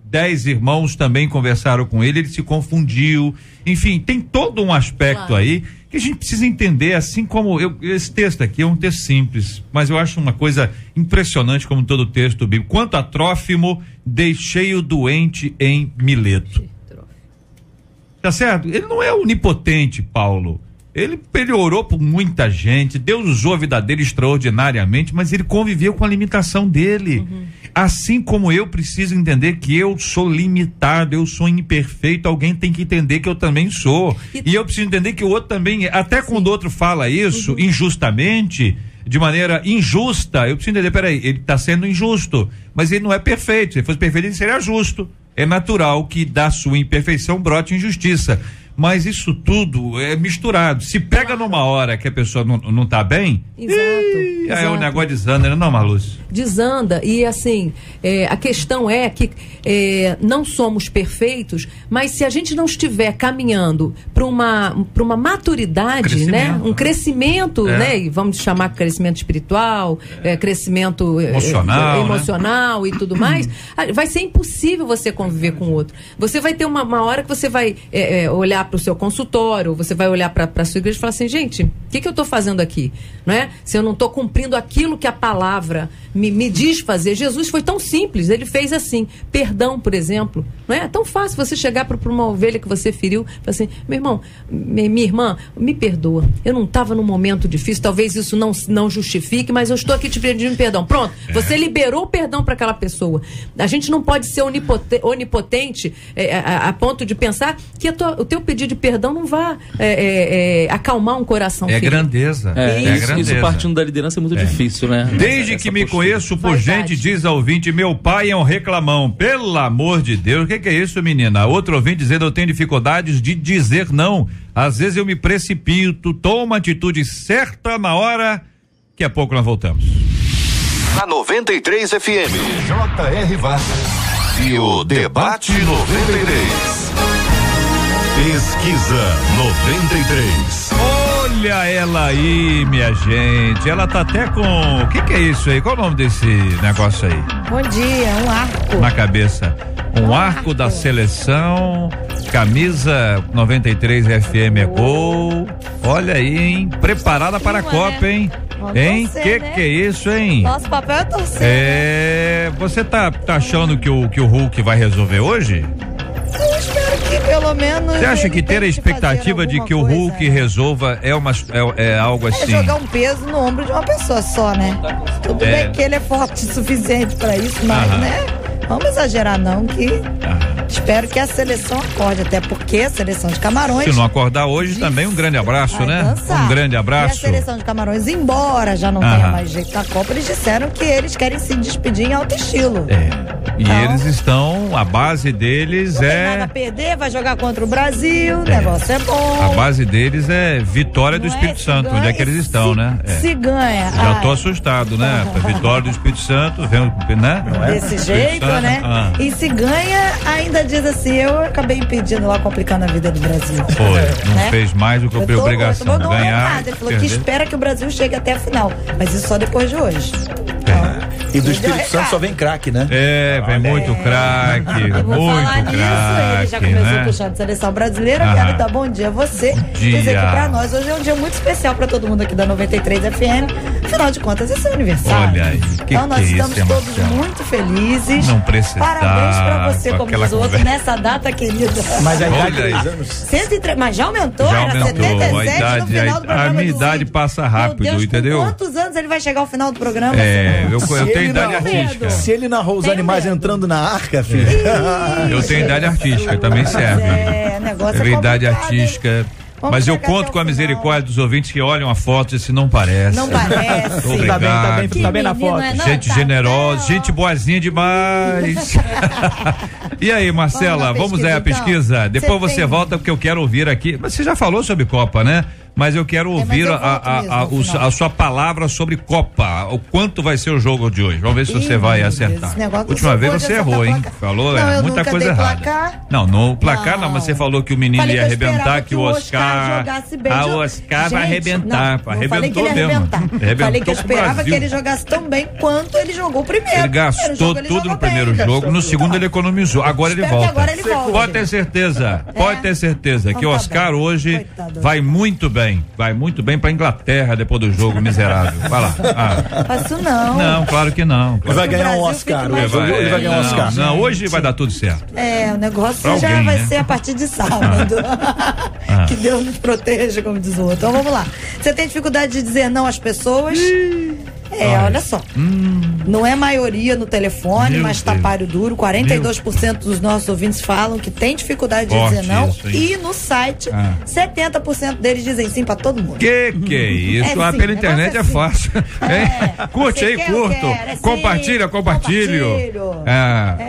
10 irmãos também conversaram com ele se confundiu? Enfim, tem todo um aspecto aí que a gente precisa entender, assim como esse texto aqui é um texto simples, mas eu acho uma coisa impressionante como todo texto bíblico. Quanto a Trófimo, deixei o doente em Mileto. Tá certo? Ele não é onipotente, Paulo. Ele orou por muita gente, Deus usou a vida dele extraordinariamente, mas ele conviveu com a limitação dele. Assim como eu preciso entender que eu sou limitado, eu sou imperfeito, alguém tem que entender que eu também sou. E eu preciso entender que o outro também é. Até quando o outro fala isso injustamente, de maneira injusta, eu preciso entender, peraí, ele está sendo injusto, mas ele não é perfeito. Se ele fosse perfeito, ele seria justo. É natural que da sua imperfeição brote injustiça. Mas isso tudo é misturado. Se pega numa hora que a pessoa não tá bem, aí o negócio desanda, não, Marlúcia? Desanda, e assim, a questão é que não somos perfeitos, mas se a gente não estiver caminhando para uma maturidade, né? Um crescimento, né? E vamos chamar de crescimento espiritual, crescimento emocional, né? E tudo mais, vai ser impossível você conviver com o outro. Você vai ter uma hora que você vai olhar para o seu consultório, você vai olhar para a sua igreja e falar assim, gente, o que eu estou fazendo aqui? Não é? Se eu não estou cumprindo aquilo que a palavra me diz fazer. Jesus foi tão simples, ele fez assim, perdão, por exemplo, não é tão fácil você chegar para uma ovelha que você feriu, falar assim, meu irmão, minha irmã, me perdoa, eu não estava num momento difícil, talvez isso não justifique, mas eu estou aqui te pedindo perdão. Pronto, você liberou o perdão para aquela pessoa. A gente não pode ser onipotente a ponto de pensar que o teu pedido de perdão não vai acalmar um coração ferido. Grandeza. Isso partindo da liderança é muito difícil, né? Desde que me conheço por gente, diz a ouvinte, meu pai é um reclamão. Pelo amor de Deus, o que é isso, menina? Outro ouvinte dizendo, eu tenho dificuldades de dizer não. Às vezes eu me precipito, tomo uma atitude certa na hora. Daqui a pouco nós voltamos. Na 93 FM, J.R. Vargas e o Debate 93. Pesquisa 93. Olha ela aí, minha gente. Ela tá até com. O que é isso aí? Qual é o nome desse negócio aí? Bom dia, um arco. Na cabeça. Um arco da seleção. Camisa 93 FM é gol. Olha aí, hein? Preparada para a Copa, hein? Hein? Que é isso, hein? Nosso papel é torcer. Você tá achando que o Hulk vai resolver hoje? Eu espero que pelo menos. Você acha que ter a expectativa de que o Hulk resolva é algo assim? É jogar um peso no ombro de uma pessoa só, né? Tudo bem que ele é forte o suficiente pra isso, mas, né? Vamos exagerar não, que espero que a seleção acorde, até porque a seleção de Camarões... Se não acordar hoje, também um grande abraço, né? Dançar. Um grande abraço. E a seleção de Camarões, embora já não tenha mais jeito na Copa, eles disseram que eles querem se despedir em alto estilo. E eles estão, a base deles não tem nada a perder, vai jogar contra o Brasil, o negócio é bom. A base deles é vitória do Espírito Santo, onde é que eles estão, né? Se ganha. Já tô assustado, né? Vitória do Espírito Santo, né? Desse jeito, né? E se ganha, ainda diz assim, eu acabei impedindo lá, complicando a vida do Brasil. Foi, não fez mais do que a obrigação de ganhar. Ele falou que espera que o Brasil chegue até a final, mas isso só depois de hoje. E do Espírito Santo só vem craque, né? Vem muito craque, muito craque. Ele já começou puxando a seleção brasileira. Quero dar bom dia a você. Dizer que pra nós hoje é um dia muito especial pra todo mundo aqui da 93 FM. Afinal de contas, esse é o aniversário. Olha aí, então nós estamos todos muito felizes. Não precisava. Parabéns pra você, como diz o outro, nessa data querida. Mas a idade 3 anos. 103, mas já aumentou, já era aumentou, 77 a idade, no final do programa. A minha idade passa rápido, Meu Deus, entendeu? Com quantos anos ele vai chegar ao final do programa? Eu tenho idade artística. Se ele narrou os animais entrando na arca, filho. Eu tenho idade artística, também serve. Negócio é idade artística. Mas eu conto com a misericórdia dos ouvintes que olham a foto e se não parece. Não parece. Obrigado. Tá bem na foto. Gente generosa, gente boazinha demais. E aí, Marcela, vamos aí a pesquisa? Depois você volta porque eu quero ouvir aqui. Mas você já falou sobre Copa, né? Mas eu quero ouvir a sua palavra sobre Copa. O quanto vai ser o jogo de hoje? Vamos ver se você vai acertar. Última vez você errou, hein? Falou muita coisa errada. Não, no placar não, mas você falou que o menino ia arrebentar, que o Oscar. O Oscar vai arrebentar. Arrebentou mesmo. Falei que eu esperava que ele jogasse tão bem quanto ele jogou o primeiro. Ele gastou tudo no primeiro jogo, no segundo ele economizou. Agora ele volta. Pode ter certeza que o Oscar hoje vai muito bem. bem. Vai muito bem pra Inglaterra depois do jogo, miserável. Vai lá. Faço não. Não, claro que não. Ele vai ganhar um Oscar. Ele vai ganhar um Oscar. Não, hoje vai dar tudo certo. O negócio Pra já alguém, vai né? ser a partir de sábado. Que Deus nos proteja, como diz o outro. Então vamos lá. Você tem dificuldade de dizer não às pessoas? Olha só. Não é maioria no telefone, Meu mas tá Deus. páreo duro. 42% dos nossos ouvintes falam que tem dificuldade de Forte dizer não. isso, hein? E no site, 70% deles dizem sim pra todo mundo. Que é isso? É sim, Pela internet negócio é é fácil. Curte Você aí, quer, eu curto. quero, é sim, Compartilho. compartilho.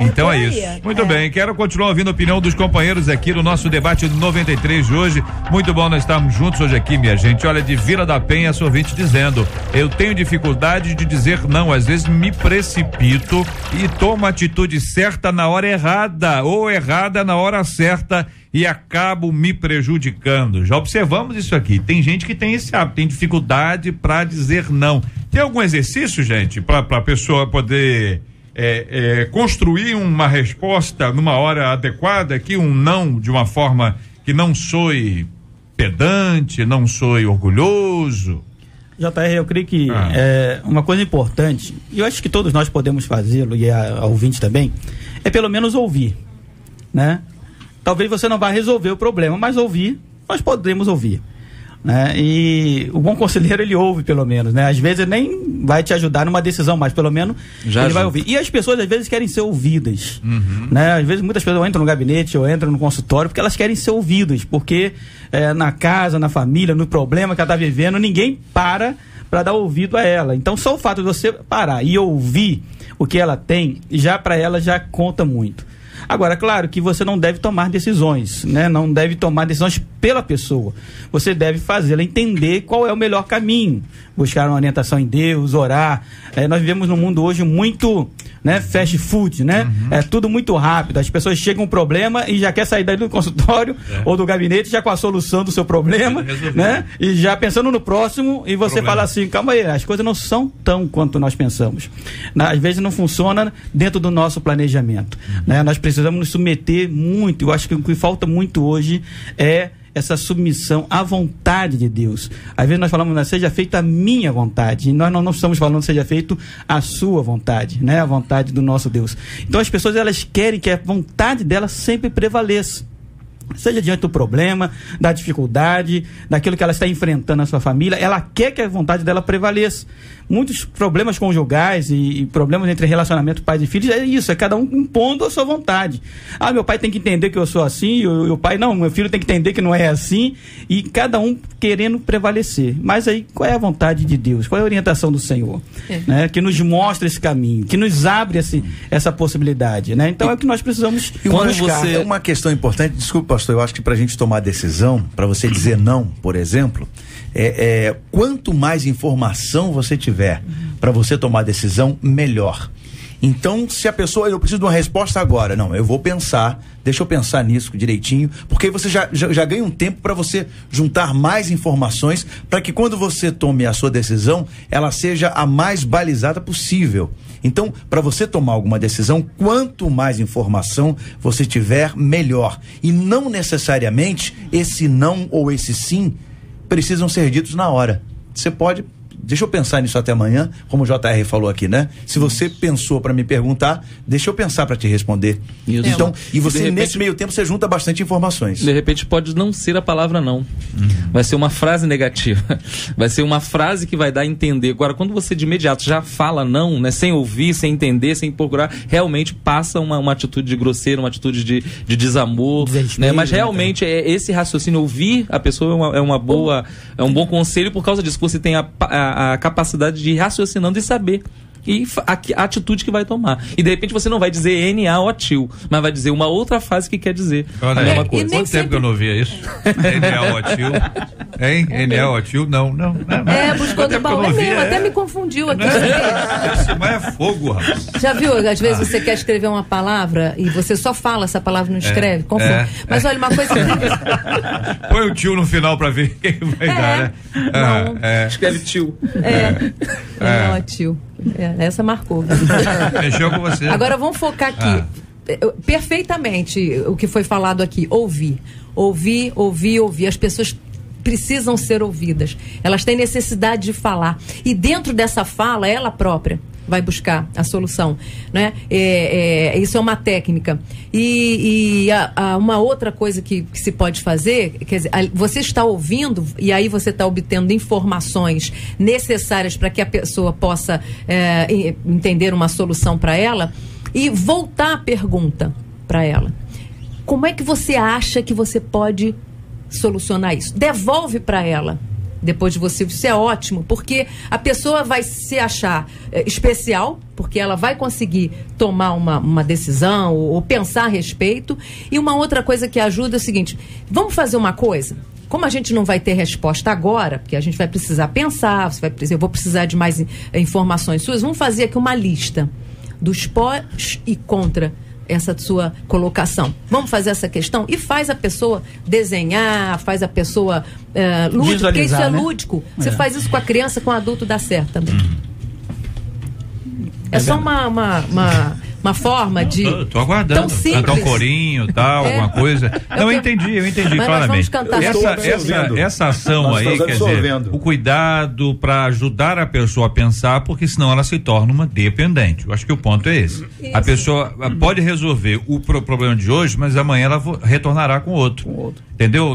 Então por é aí. isso. Muito bem, quero continuar ouvindo a opinião dos companheiros aqui no nosso debate do 93 de hoje. Muito bom nós estarmos juntos hoje aqui, minha gente. Olha, de Vila da Penha, essa ouvinte dizendo: eu tenho dificuldade de dizer não, às vezes me precipito e tomo a atitude certa na hora errada ou errada na hora certa e acabo me prejudicando. Já observamos isso aqui. Tem gente que tem esse hábito, tem dificuldade para dizer não. Tem algum exercício, gente, para a pessoa poder construir uma resposta numa hora adequada, aqui um não de uma forma que não soe pedante, não soe orgulhoso? JR, eu creio que uma coisa importante, e eu acho que todos nós podemos fazê-lo, e a ouvinte também, é pelo menos ouvir, né? Talvez você não vá resolver o problema, mas ouvir, nós podemos ouvir, né? E o bom conselheiro, ele ouve pelo menos, né? Às vezes ele nem vai te ajudar numa decisão, mas pelo menos ele vai ouvir. E as pessoas às vezes querem ser ouvidas, né? Às vezes muitas pessoas entram no gabinete ou entram no consultório porque elas querem ser ouvidas, porque na casa, na família, no problema que ela está vivendo, ninguém para dar ouvido a ela. Então só o fato de você parar e ouvir o que ela tem, já para ela já conta muito. Agora, claro que você não deve tomar decisões, né? Não deve tomar decisões pela pessoa. Você deve fazê-la entender qual é o melhor caminho. Buscar uma orientação em Deus, orar. Nós vivemos num mundo hoje muito, né, fast food, né? É tudo muito rápido. As pessoas chegam um problema e já quer sair daí do consultório ou do gabinete já com a solução do seu problema, né? E já pensando no próximo, e você fala assim: calma aí, as coisas não são tão quanto nós pensamos. Às vezes não funciona dentro do nosso planejamento, né? Nós precisamos nos submeter muito. Eu acho que o que falta muito hoje é essa submissão à vontade de Deus. Às vezes nós falamos, seja feita a minha vontade, e nós não estamos falando seja feito a sua vontade, né? A vontade do nosso Deus. Então as pessoas, elas querem que a vontade delas sempre prevaleça, seja diante do problema, da dificuldade, daquilo que ela está enfrentando na sua família. Ela quer que a vontade dela prevaleça. Muitos problemas conjugais e problemas entre relacionamento pais e filhos é isso, é cada um impondo a sua vontade. Meu pai tem que entender que eu sou assim, e o pai não, meu filho tem que entender que não é assim, e cada um querendo prevalecer. Mas aí, qual é a vontade de Deus? Qual é a orientação do Senhor? Né? Que nos mostra esse caminho, que nos abre essa possibilidade, né? Então é o que nós precisamos buscar. É uma questão importante, desculpa, pastor, eu acho que pra gente tomar decisão, para você dizer não, por exemplo, quanto mais informação você tiver para você tomar decisão, melhor. Então, se a pessoa, eu preciso de uma resposta agora, não, eu vou pensar, deixa eu pensar nisso direitinho, porque aí você já ganha um tempo para você juntar mais informações, para que quando você tome a sua decisão, ela seja a mais balizada possível. Então, para você tomar alguma decisão, quanto mais informação você tiver, melhor. E não necessariamente esse não ou esse sim precisam ser ditos na hora. Você pode, deixa eu pensar nisso até amanhã, como o JR falou aqui, né? Se você pensou para me perguntar, deixa eu pensar para te responder. Isso. Então, e você, repente, nesse meio tempo, você junta bastante informações. De repente pode não ser a palavra não. Vai ser uma frase negativa. Vai ser uma frase que vai dar a entender. Agora, quando você de imediato já fala não, né? Sem ouvir, sem entender, sem procurar, realmente passa uma atitude de grosseiro, uma atitude de desamor, né? Mas realmente esse raciocínio, ouvir a pessoa é um bom conselho por causa disso, que você tem a capacidade de ir raciocinando e saber e a atitude que vai tomar. E de repente você não vai dizer N-A ou tio, mas vai dizer uma outra frase que quer dizer a mesma coisa. Quanto tempo que eu não ouvia isso? N-A ou tio? Hein? N-A ou tio? Não. Buscou do baú. Até me confundiu aqui. Mas é fogo, rapaz. Já viu? Às vezes você quer escrever uma palavra e você só fala essa palavra, não escreve. Confunde. Mas olha, uma coisa que... Põe o tio no final pra ver quem vai dar, né? Escreve tio. Não, tio. Essa marcou. Mexeu com você. Agora vamos focar aqui. Perfeitamente o que foi falado aqui. Ouvir. As pessoas precisam ser ouvidas, elas têm necessidade de falar. E dentro dessa fala, ela própria vai buscar a solução, né? Isso é uma técnica. E uma outra coisa que se pode fazer, quer dizer, você está ouvindo e aí você está obtendo informações necessárias para que a pessoa possa entender uma solução para ela, e voltar a pergunta para ela. Como é que você acha que você pode solucionar isso? Devolve para ela. Depois de você, isso é ótimo, porque a pessoa vai se achar especial, porque ela vai conseguir tomar uma decisão ou pensar a respeito. E uma outra coisa que ajuda é o seguinte: vamos fazer uma coisa? Como a gente não vai ter resposta agora, porque a gente vai precisar pensar, eu vou precisar de mais informações suas, vamos fazer aqui uma lista dos pós e contra essa sua colocação. Vamos fazer essa questão e faz a pessoa desenhar, faz a pessoa lúdico, porque isso é lúdico. Você faz isso com a criança, com o adulto dá certo também. É só uma forma de... Tô aguardando. Cantar um corinho, tal, alguma coisa. Não, eu entendi claramente. Essa ação aí, quer dizer, o cuidado para ajudar a pessoa a pensar, porque senão ela se torna uma dependente. Eu acho que o ponto é esse. Isso. A pessoa pode resolver o problema de hoje, mas amanhã ela retornará com outro. Entendeu?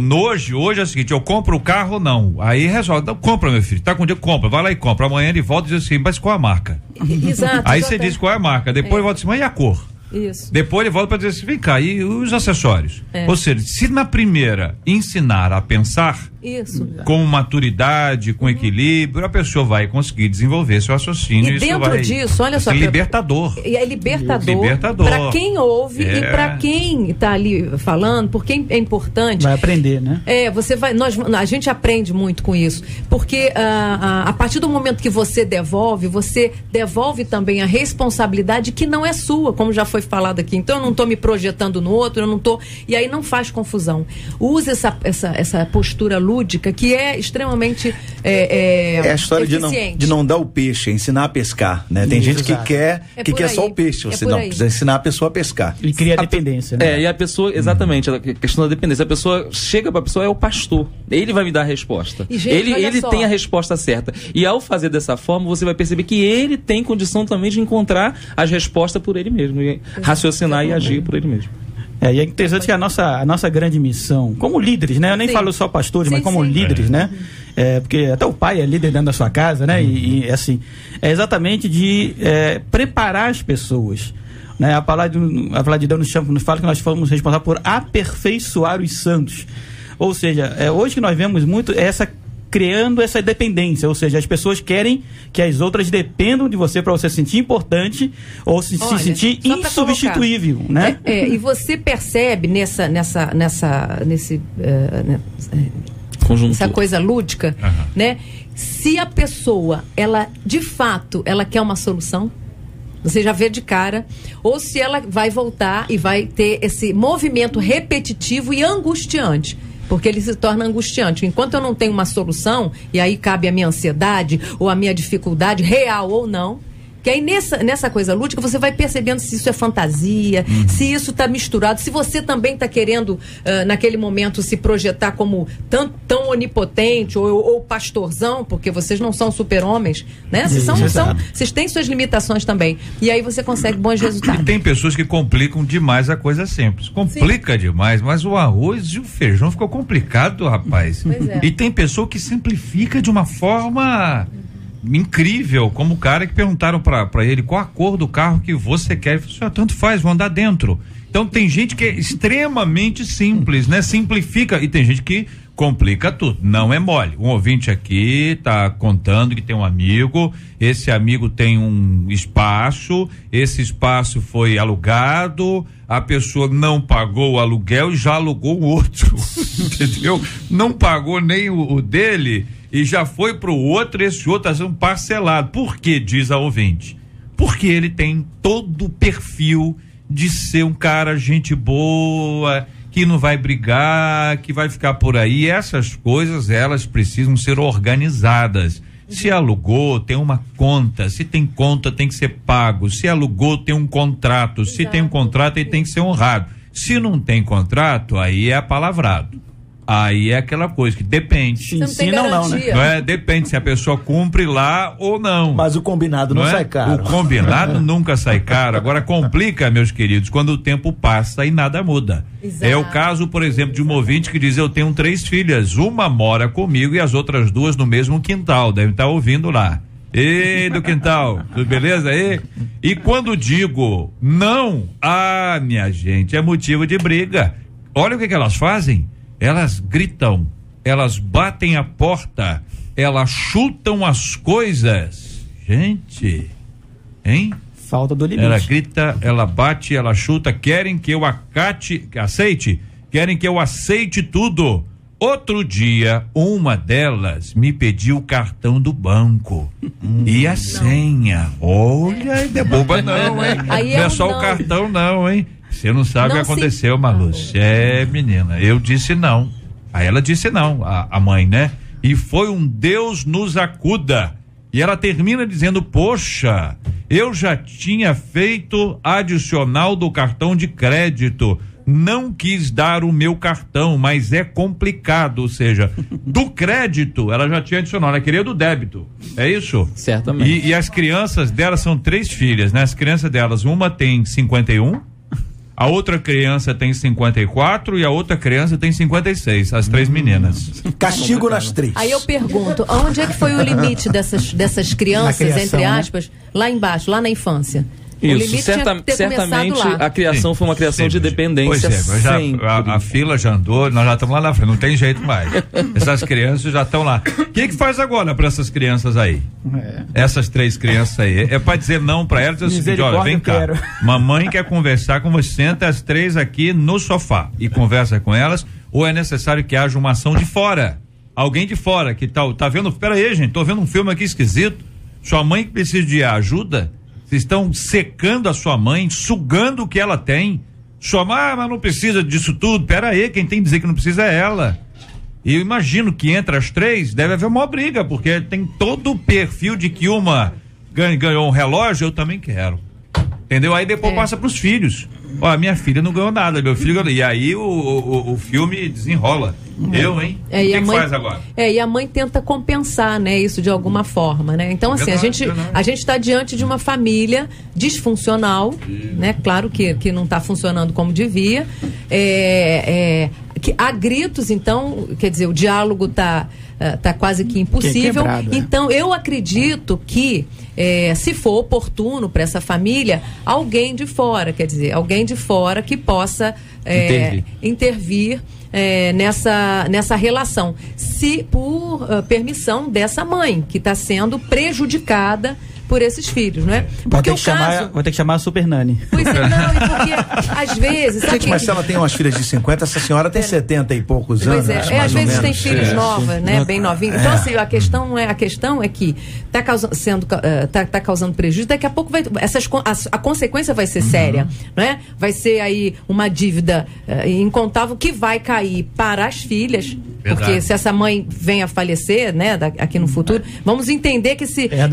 Hoje é o seguinte: eu compro o carro ou não? Aí resolve. Não, compra, meu filho. Tá com dinheiro, compra. Vai lá e compra. Amanhã ele volta e diz assim: mas qual a marca? Exato. Aí você diz qual é a marca. Depois volta assim: mas e a cor? Isso. Depois ele volta para dizer assim: vem cá, e os acessórios? Ou seja, se na primeira ensinar a pensar, isso, com maturidade, com equilíbrio, a pessoa vai conseguir desenvolver seu raciocínio. E dentro disso, olha só, libertador. E é libertador para quem ouve e para quem está ali falando, porque é importante. Vai aprender, né? A gente aprende muito com isso, porque a partir do momento que você devolve também a responsabilidade que não é sua, como já foi falado aqui. Então eu não estou me projetando no outro, e aí não faz confusão. Use essa postura lúdica, que é extremamente a história de não dar o peixe, ensinar a pescar, né? Tem gente que quer só o peixe, você não precisa ensinar a pessoa a pescar. E cria dependência, né? E a pessoa, exatamente, a questão da dependência, a pessoa chega pra pessoa, é o pastor, ele vai me dar a resposta, ele tem a resposta certa, e ao fazer dessa forma, você vai perceber que ele tem condição também de encontrar as respostas por ele mesmo, e raciocinar e agir por ele mesmo. E é interessante que a nossa grande missão, como líderes, né? Eu nem falo só pastores, mas como líderes, né? Porque até o pai é líder dentro da sua casa, né? E assim, é exatamente de preparar as pessoas. Né? A palavra de Deus nos fala que nós fomos responsáveis por aperfeiçoar os santos. Ou seja, hoje que nós vemos muito criando essa dependência, ou seja, as pessoas querem que as outras dependam de você para você se sentir importante ou se sentir insubstituível, né? E você percebe nessa coisa lúdica, né? Se a pessoa, de fato, ela quer uma solução, você já vê de cara, ou se ela vai voltar e vai ter esse movimento repetitivo e angustiante. Porque ele se torna angustiante. Enquanto eu não tenho uma solução, e aí cabe a minha ansiedade ou a minha dificuldade, real ou não, que aí nessa coisa lúdica você vai percebendo se isso é fantasia, se isso está misturado, se você também está querendo, naquele momento, se projetar como tão onipotente ou pastorzão, porque vocês não são super-homens, né? Vocês têm suas limitações também. E aí você consegue bons resultados. E tem pessoas que complicam demais a coisa simples. Complica demais, mas o arroz e o feijão ficou complicado, rapaz. E tem pessoa que simplifica de uma forma incrível, como o cara que perguntaram pra ele qual a cor do carro que você quer. Ele falou assim: tanto faz, vou andar dentro. Então tem gente que é extremamente simples, né? Simplifica, e tem gente que complica tudo, não é mole. Um ouvinte aqui tá contando que tem um amigo, esse amigo tem um espaço, esse espaço foi alugado, a pessoa não pagou o aluguel e já alugou o outro, entendeu? Não pagou nem o dele e já foi pro outro, esse outro está sendo parcelado. Por que, diz a ouvinte? Porque ele tem todo o perfil de ser um cara gente boa, que não vai brigar, que vai ficar por aí. Essas coisas, elas precisam ser organizadas. Se alugou, tem uma conta. Se tem conta, tem que ser pago. Se alugou, tem um contrato. Se tem um contrato, ele tem que ser honrado. Se não tem contrato, aí é apalavrado. Aí é aquela coisa que depende. Você não tem garantia. Não é? Depende se a pessoa cumpre lá ou não. Mas o combinado não sai caro. O combinado nunca sai caro. Agora complica, meus queridos, quando o tempo passa e nada muda. Exato. É o caso, por exemplo, de um ouvinte que diz: eu tenho 3 filhas, uma mora comigo e as outras 2 no mesmo quintal. Deve estar ouvindo lá. Ei, do quintal, tudo beleza aí? E quando digo não, minha gente, é motivo de briga. Olha o que elas fazem. Elas gritam, elas batem a porta, elas chutam as coisas. Gente, hein? Falta do limite. Ela grita, ela bate, ela chuta, querem que eu querem que eu aceite tudo. Outro dia, uma delas me pediu o cartão do banco e a senha. Olha, não é boba não, hein? Aí não é só o cartão não, hein? Você não sabe o que aconteceu, Marlúcia. É, menina, eu disse não. Aí ela disse não, a mãe, né? E foi um Deus nos acuda. E ela termina dizendo: poxa, eu já tinha feito adicional do cartão de crédito. Não quis dar o meu cartão, mas é complicado, ou seja, do crédito ela já tinha adicionado, ela queria do débito, é isso? Certamente. E as crianças delas são 3 filhas, né? As crianças delas, uma tem 51, a outra criança tem 54 e a outra criança tem 56, as 3 meninas. Castigo nas 3. Aí eu pergunto, onde é que foi o limite dessas crianças, criação, entre aspas, né? Lá embaixo, lá na infância? Isso, certamente a criação foi uma criação de dependência. Pois é, a fila já andou, nós já estamos lá na frente, não tem jeito mais. Essas crianças já estão lá. O que faz agora para essas crianças aí? Essas 3 crianças aí? É para dizer não para elas, dizer o seguinte: olha, vem cá, mamãe quer conversar com você, senta as 3 aqui no sofá e conversa com elas, ou é necessário que haja uma ação de fora? Alguém de fora que tá vendo, pera aí, gente, tô vendo um filme aqui esquisito, sua mãe que precisa de ajuda. Vocês estão secando a sua mãe, sugando o que ela tem. Sua mãe, mas não precisa disso tudo. Pera aí, quem tem que dizer que não precisa é ela. E eu imagino que entre as 3 deve haver uma briga, porque tem todo o perfil de que uma ganhou um relógio, eu também quero. Entendeu? Aí depois passa pros filhos. Ó, minha filha não ganhou nada, meu filho ganhou. E aí o filme desenrola. Eu, hein? O que faz agora? E a mãe tenta compensar, né, isso de alguma forma, né? Então, assim, a gente está diante de uma família disfuncional, né? Claro que não está funcionando como devia. Que há gritos, então, quer dizer, o diálogo tá quase que impossível. Então, eu acredito que se for oportuno para essa família, alguém de fora, quer dizer, alguém de fora que possa intervir nessa relação, se por permissão dessa mãe que está sendo prejudicada por esses filhos, não é? Porque vou ter que chamar a Super Nani. Pois é, não, e porque às vezes... Gente, mas se ela tem umas filhas de 50, essa senhora tem 70 e poucos anos. Pois às vezes tem filhos novas, né? Bem novinhos. Então, assim, a questão é que tá causando prejuízo, daqui a pouco a consequência vai ser séria, não é? Vai ser aí uma dívida incontável que vai cair para as filhas, porque se essa mãe venha a falecer, né, aqui no futuro, vamos entender que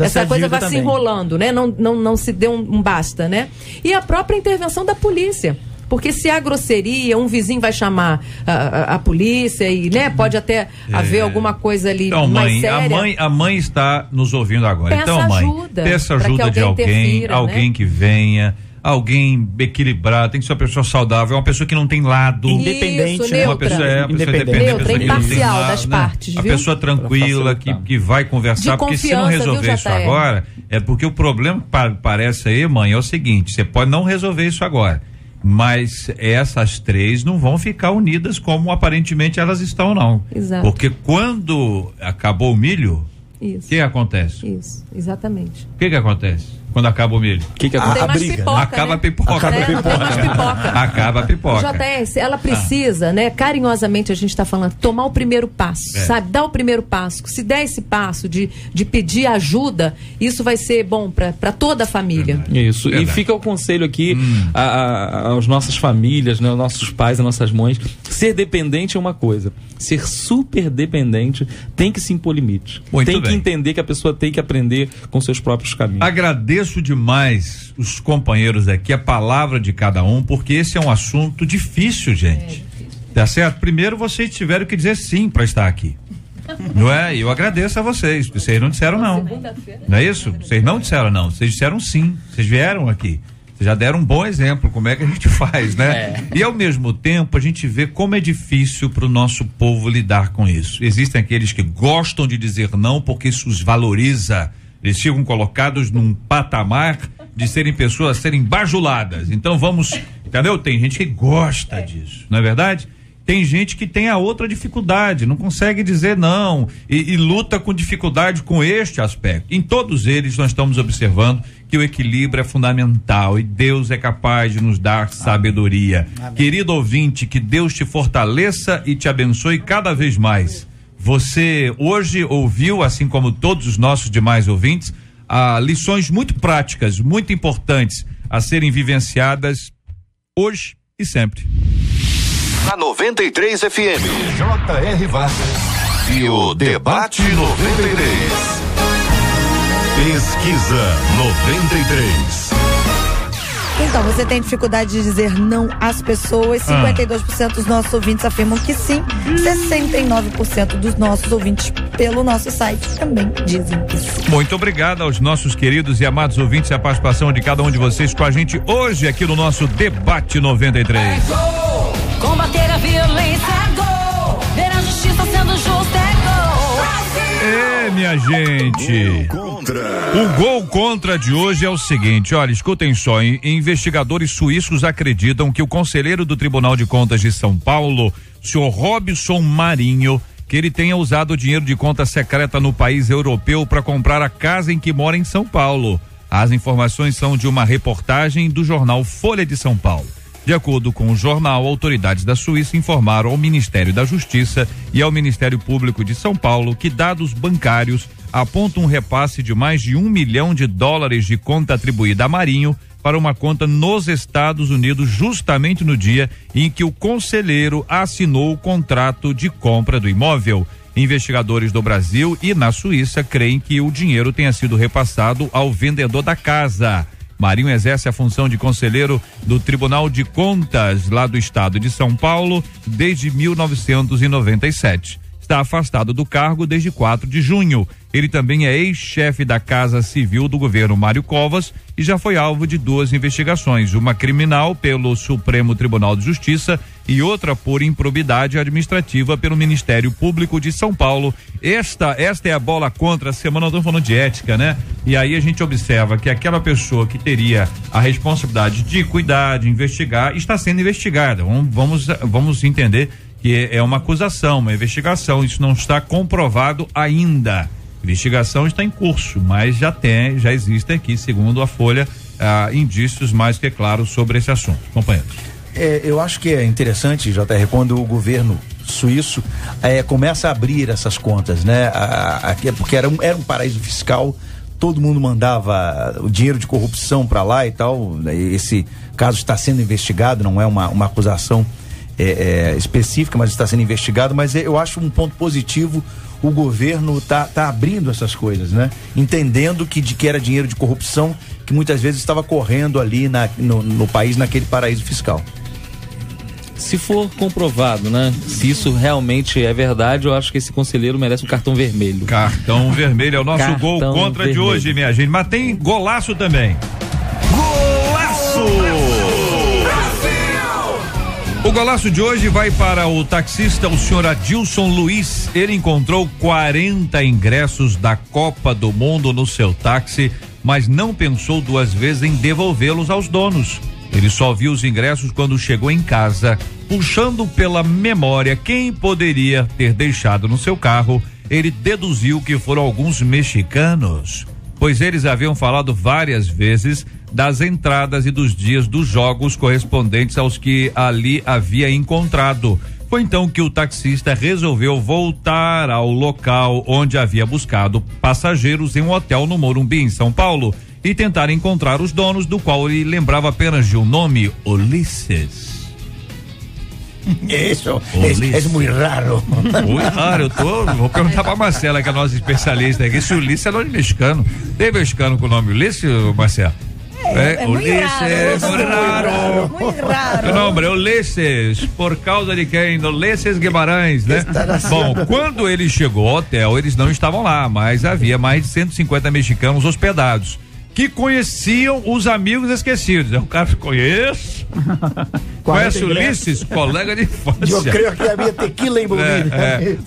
essa coisa vai se enrolando, né? Não se deu um basta, né? E a própria intervenção da polícia. Porque se há grosseria, um vizinho vai chamar a polícia e, né, pode até haver alguma coisa ali mais séria. A mãe está nos ouvindo agora. Então, mãe, peça ajuda de alguém que venha. Alguém equilibrado, tem que ser uma pessoa saudável, uma pessoa que não tem lado. Independente, neutra. Uma pessoa neutra, imparcial das partes, a pessoa tranquila, que vai conversar, porque se não resolver isso agora, é porque o problema que parece aí, mãe, é o seguinte: você pode não resolver isso agora, mas essas 3 não vão ficar unidas como aparentemente elas estão, não. Exato. Porque quando acabou o milho, o que acontece? Isso, exatamente. O que acontece? Quando acaba o milho. O que acontece? Acaba a pipoca. Acaba a pipoca. JS, ela precisa, né, carinhosamente a gente está falando, tomar o primeiro passo, sabe? Dar o primeiro passo. Se der esse passo de pedir ajuda, isso vai ser bom para toda a família. Isso. E fica o conselho aqui às nossas famílias, né, aos nossos pais, às nossas mães. Ser dependente é uma coisa. Ser super dependente tem que se impor limite. Tem que entender que a pessoa tem que aprender com seus próprios caminhos. Agradeço demais os companheiros aqui, a palavra de cada um, porque esse é um assunto difícil, gente. Tá certo? Primeiro vocês tiveram que dizer sim para estar aqui. Não é? E eu agradeço a vocês, porque vocês não disseram não. Não é isso? Vocês não disseram não, vocês disseram sim. Vocês vieram aqui. Vocês já deram um bom exemplo como é que a gente faz, né? E ao mesmo tempo a gente vê como é difícil para o nosso povo lidar com isso. Existem aqueles que gostam de dizer não porque isso os valoriza. Eles ficam colocados num patamar de serem pessoas a serem bajuladas. Então vamos, entendeu? Tem gente que gosta disso, não é verdade? Tem gente que tem a outra dificuldade, não consegue dizer não e luta com dificuldade com este aspecto. Em todos eles nós estamos observando que o equilíbrio é fundamental e Deus é capaz de nos dar sabedoria. Amém. Querido ouvinte, que Deus te fortaleça e te abençoe cada vez mais. Você hoje ouviu, assim como todos os nossos demais ouvintes, lições muito práticas, muito importantes a serem vivenciadas hoje e sempre. Na 93 FM, J.R. Vargas e o Debate 93. Pesquisa 93. Então, você tem dificuldade de dizer não às pessoas? 52% dos nossos ouvintes afirmam que sim. 69% dos nossos ouvintes pelo nosso site também dizem que sim. Muito obrigado aos nossos queridos e amados ouvintes e a participação de cada um de vocês com a gente hoje aqui no nosso Debate 93. É gol, combater a violência é gol, ver a justiça sendo justa é gol. Minha gente, o gol contra de hoje é o seguinte, olha, escutem só, investigadores suíços acreditam que o conselheiro do Tribunal de Contas de São Paulo, senhor Robson Marinho, que ele tenha usado o dinheiro de conta secreta no país europeu para comprar a casa em que mora em São Paulo. As informações são de uma reportagem do jornal Folha de São Paulo. De acordo com o jornal, autoridades da Suíça informaram ao Ministério da Justiça e ao Ministério Público de São Paulo que dados bancários apontam um repasse de mais de $1 milhão de conta atribuída a Marinho para uma conta nos Estados Unidos, justamente no dia em que o conselheiro assinou o contrato de compra do imóvel. Investigadores do Brasil e na Suíça creem que o dinheiro tenha sido repassado ao vendedor da casa. Marinho exerce a função de conselheiro do Tribunal de Contas lá do estado de São Paulo desde 1997. Está afastado do cargo desde 4 de junho. Ele também é ex-chefe da Casa Civil do governo Mário Covas e já foi alvo de 2 investigações, uma criminal pelo Supremo Tribunal de Justiça e outra por improbidade administrativa pelo Ministério Público de São Paulo. Esta é a bola contra a semana, nós estamos falando de ética, né? E aí a gente observa que aquela pessoa que teria a responsabilidade de cuidar, de investigar, está sendo investigada. Vamos entender que é uma acusação, uma investigação, isso não está comprovado ainda. Investigação está em curso, mas já existe aqui, segundo a Folha, indícios mais que claros sobre esse assunto. Companheiros. Eu acho que é interessante, JR, quando o governo suíço começa a abrir essas contas, né? Porque era um paraíso fiscal, todo mundo mandava o dinheiro de corrupção para lá e tal. Esse caso está sendo investigado, não é uma acusação específica, mas está sendo investigado. Mas eu acho um ponto positivo o governo tá abrindo essas coisas, né? Entendendo que era dinheiro de corrupção que muitas vezes estava correndo ali no país, naquele paraíso fiscal. Se for comprovado, né? Se isso realmente é verdade, eu acho que esse conselheiro merece um cartão vermelho. Cartão vermelho é o nosso gol contra vermelho de hoje, minha gente. Mas tem golaço também. Golaço! O golaço de hoje vai para o taxista, o senhor Adilson Luiz. Ele encontrou 40 ingressos da Copa do Mundo no seu táxi, mas não pensou 2 vezes em devolvê-los aos donos. Ele só viu os ingressos quando chegou em casa, puxando pela memória quem poderia ter deixado no seu carro. Ele deduziu que foram alguns mexicanos, pois eles haviam falado várias vezes das entradas e dos dias dos jogos correspondentes aos que ali havia encontrado. Foi então que o taxista resolveu voltar ao local onde havia buscado passageiros em um hotel no Morumbi, em São Paulo, e tentar encontrar os donos, do qual ele lembrava apenas de um nome: Ulisses. Isso, é muito raro. Muito raro, vou perguntar pra Marcela, que é a nossa especialista aqui, se Ulisses é nome mexicano. Tem mexicano com o nome Ulisses, Marcela? Ulises, muy raro. Muito raro. O nome é Ulises, por causa de quem? Ulises Guimarães, né? Bom, quando ele chegou ao hotel, eles não estavam lá, mas havia mais de 150 mexicanos hospedados, que conheciam os amigos esquecidos. É um cara que conhece. Conhece o Ulisses, colega de infância. Eu creio que havia tequila envolvida.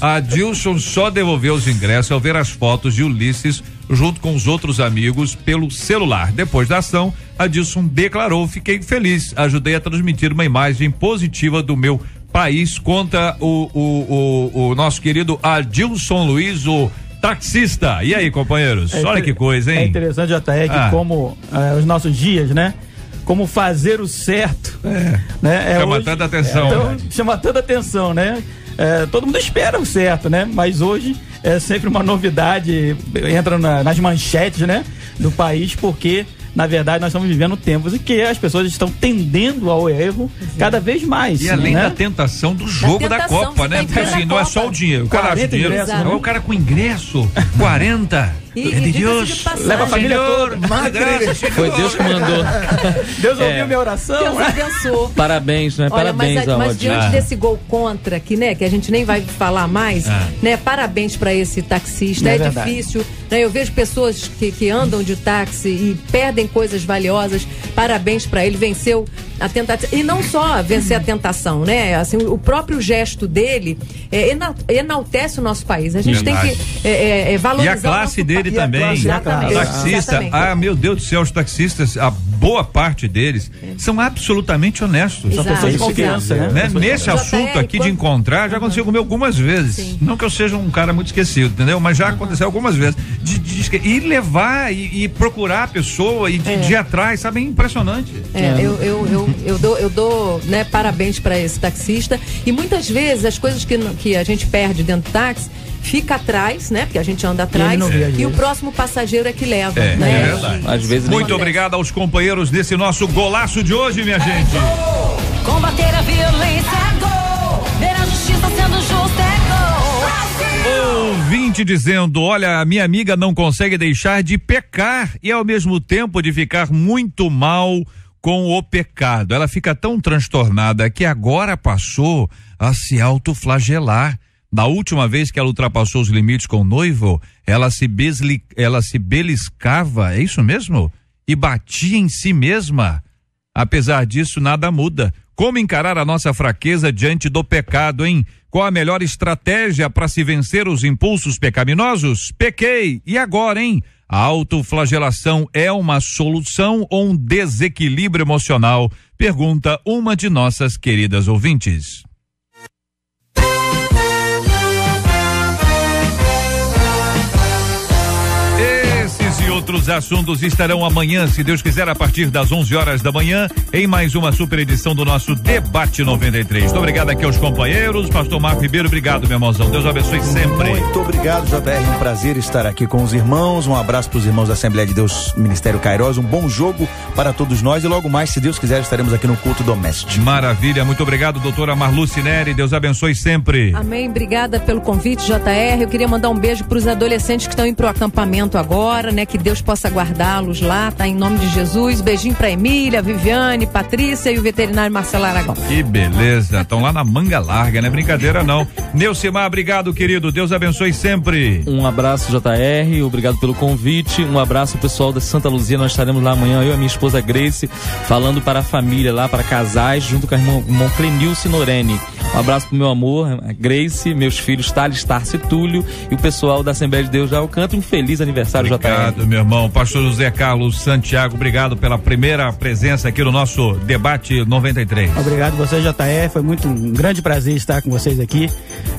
A Dilson só devolveu os ingressos ao ver as fotos de Ulisses junto com os outros amigos pelo celular. Depois da ação, a Dilson declarou: fiquei feliz, ajudei a transmitir uma imagem positiva do meu país. Conta o nosso querido Adilson Luiz, o taxista. E aí, companheiros? Olha que coisa, hein? É interessante, JR, que como os nossos dias, né? Como fazer o certo. Né? Chama tanta atenção. Então, chama tanta atenção, né? Todo mundo espera o certo, né? Mas hoje é sempre uma novidade, entra nas manchetes, né? Do país, porque na verdade nós estamos vivendo tempos em que as pessoas estão tendendo ao erro cada vez mais. E além da tentação do jogo da Copa, né? Porque assim, não é só o dinheiro. O cara acha dinheiro. Não é o cara com ingresso, 40. De Deus, leva a família toda. Foi Deus que mandou. Deus ouviu minha oração. Deus abençoou. Parabéns, né? Olha, parabéns, mas diante desse gol contra, que a gente nem vai falar mais, né? Parabéns para esse taxista. É difícil, né? Eu vejo pessoas que andam de táxi e perdem coisas valiosas. Parabéns para ele, venceu a tentação. E não só vencer a tentação, né? Assim, o próprio gesto dele enaltece o nosso país. A gente tem que valorizar. E a classe dele também. Taxista. Meu Deus do céu, os taxistas, a boa parte deles são absolutamente honestos. São pessoas de confiança, né? Nesse assunto aqui de encontrar, já aconteceu comigo algumas vezes. Sim. Não que eu seja um cara muito esquecido, entendeu? Mas já aconteceu algumas vezes. E levar e procurar a pessoa e de ir atrás, sabe? É impressionante. Eu dou né, parabéns para esse taxista. E muitas vezes as coisas que a gente perde dentro do táxi fica atrás, né? Porque a gente anda atrás e o próximo passageiro é que leva. É verdade. Às vezes muito obrigado aos companheiros desse nosso golaço de hoje, minha gente. Combater a violência é gol. Ver a justiça sendo justa é gol. Ouvinte dizendo: olha, a minha amiga não consegue deixar de pecar e ao mesmo tempo de ficar muito mal com o pecado. Ela fica tão transtornada que agora passou a se autoflagelar. Da última vez que ela ultrapassou os limites com o noivo, ela se beliscava, é isso mesmo? E batia em si mesma. Apesar disso, nada muda. Como encarar a nossa fraqueza diante do pecado, hein? Qual a melhor estratégia para se vencer os impulsos pecaminosos? Pequei, e agora, hein? A autoflagelação é uma solução ou um desequilíbrio emocional? Pergunta uma de nossas queridas ouvintes. E outros assuntos estarão amanhã, se Deus quiser, a partir das 11 horas da manhã, em mais uma super edição do nosso Debate 93. Muito obrigado aqui aos companheiros. Pastor Marco Ribeiro, obrigado, meu irmãozão. Deus abençoe sempre. Muito obrigado, JR. Um prazer estar aqui com os irmãos. Um abraço para os irmãos da Assembleia de Deus, Ministério Cairós. Um bom jogo para todos nós e logo mais, se Deus quiser, estaremos aqui no culto doméstico. Maravilha. Muito obrigado, doutora Marlu Cineri. Deus abençoe sempre. Amém. Obrigada pelo convite, JR. Eu queria mandar um beijo para os adolescentes que estão indo pro acampamento agora, né? Que Deus possa guardá-los lá, tá? Em nome de Jesus. Beijinho pra Emília, Viviane, Patrícia e o veterinário Marcelo Aragão. Que beleza, estão lá na manga larga, não é brincadeira não. Neucimar, obrigado, querido, Deus abençoe sempre. Um abraço, JR, obrigado pelo convite, um abraço pessoal da Santa Luzia, nós estaremos lá amanhã, eu e a minha esposa Grace, falando para a família lá, para casais, junto com a irmã Clenilce Norene. Um abraço pro meu amor, a Grace, meus filhos Thales, Tarso e Túlio e o pessoal da Assembleia de Deus de Alcântara. Um feliz aniversário, obrigado, JR. Meu irmão, pastor José Carlos Santiago, obrigado pela primeira presença aqui no nosso Debate 93. Obrigado você, JR, foi um grande prazer estar com vocês aqui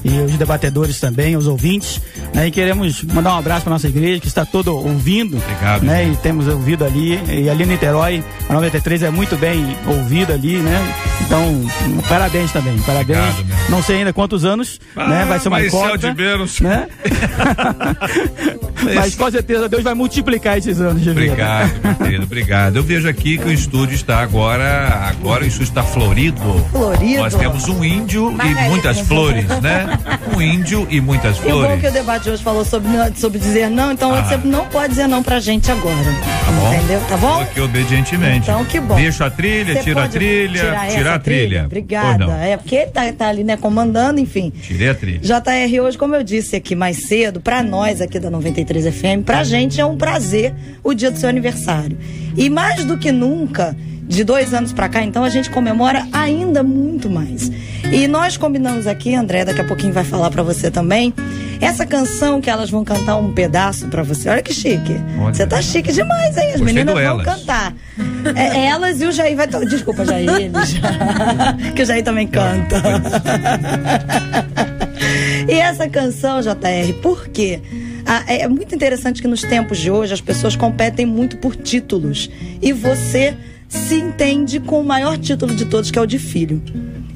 e os debatedores também, os ouvintes, né? E queremos mandar um abraço para nossa igreja que está todo ouvindo. Obrigado. Né? E temos ouvido ali, e ali em Niterói, a 93 é muito bem ouvido ali, né? Então, parabéns também, parabéns. Obrigado, não sei ainda quantos anos, né? Vai ser uma incógnita, né? Mas com certeza Deus vai multiplicar esses anos de vida. Obrigado, meu querido, obrigado. Eu vejo aqui que o estúdio está agora o estúdio está florido. Nós temos um índio e muitas flores, né? Um índio e muitas E o flores. bom que o debate de hoje falou sobre dizer não, então você não pode dizer não pra gente agora. Tá bom. Entendeu? Tá bom? Aqui obedientemente. Então, que bom. Deixa a trilha, Você tira a pode trilha, tirar a trilha. Obrigada. Ou não? É porque ele tá ali, né, comandando, enfim. Tirei a trilha. JR, hoje, como eu disse aqui mais cedo, pra nós aqui da 93 FM, pra gente é um prazer o dia do seu aniversário. E mais do que nunca, de 2 anos pra cá, então, a gente comemora ainda muito mais. E nós combinamos aqui, André, daqui a pouquinho vai falar pra você também, essa canção que elas vão cantar um pedaço pra você. Olha que chique. Você tá chique demais, hein? As meninas vão cantar. Elas e o Jair vai... Desculpa, Jair. Que o Jair também canta. E essa canção, JR, por quê? É muito interessante que nos tempos de hoje as pessoas competem muito por títulos. E você se entende com o maior título de todos, que é o de filho.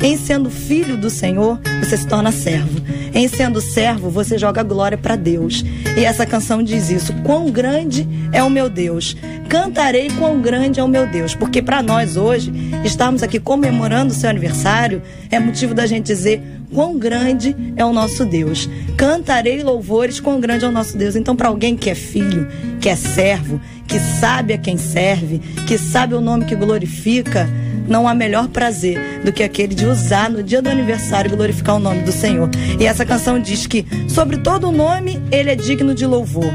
Em sendo filho do Senhor, você se torna servo. Em sendo servo, você joga glória para Deus. E essa canção diz isso: quão grande é o meu Deus. Cantarei quão grande é o meu Deus. Porque para nós hoje, estarmos aqui comemorando o seu aniversário, é motivo da gente dizer quão grande é o nosso Deus. Cantarei louvores, quão grande é o nosso Deus. Então, para alguém que é filho, que é servo, que sabe a quem serve, que sabe o nome que glorifica, não há melhor prazer do que aquele de usar no dia do aniversário glorificar o nome do Senhor. E essa canção diz que sobre todo o nome ele é digno de louvor,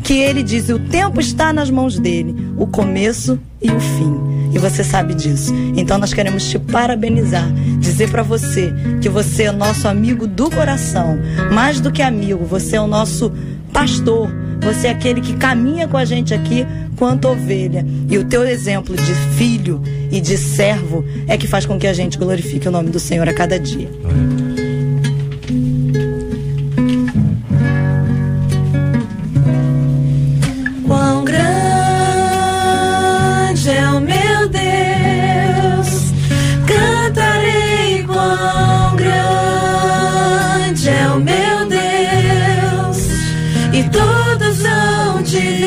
que ele diz: o tempo está nas mãos dele, o começo e o fim. E você sabe disso. Então nós queremos te parabenizar, dizer pra você que você é nosso amigo do coração. Mais do que amigo, você é o nosso pastor. Você é aquele que caminha com a gente aqui quanto ovelha. E o teu exemplo de filho e de servo é que faz com que a gente glorifique o nome do Senhor a cada dia. Quão grande é o meu Deus, cantarei quão grande é o meu Deus, e todos hão de ver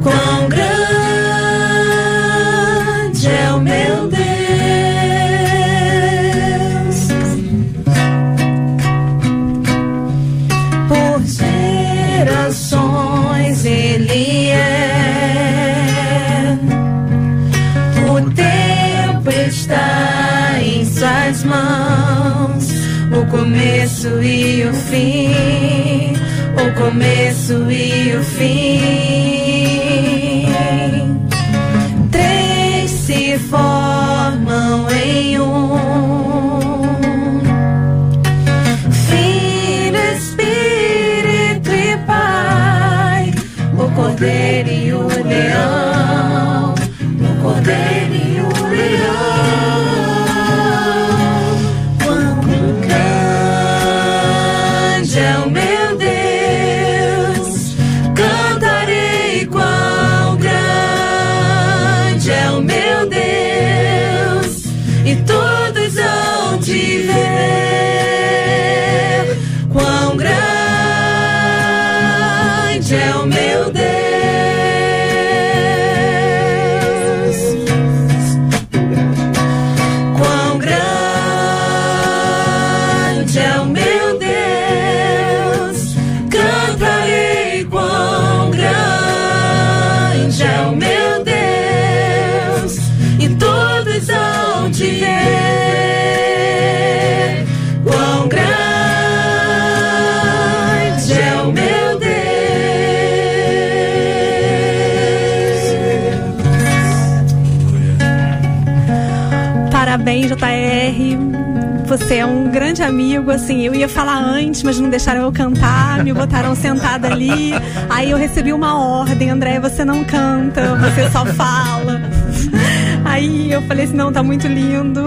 quão grande é o meu Deus. Por gerações ele é, o tempo está em suas mãos, o começo e o fim, o começo e o fim. 3 se formam em um: Filho, Espírito e Pai, o Cordeiro e o Leão, o Cordeiro e o Leão. Quão grande é o meu Deus, cantarei quão grande é o meu Deus, e todos hão de ver quão grande é o meu Deus. Quão grande é o meu Deus, cantarei quão grande é o meu Deus, e todos hão de ver quão grande é o meu Deus. Parabéns, JR. Você é um grande amigo, assim, eu ia falar antes, mas não deixaram eu cantar, me botaram sentada ali, aí eu recebi uma ordem: André, você não canta, você só fala. Aí eu falei assim: não, tá muito lindo,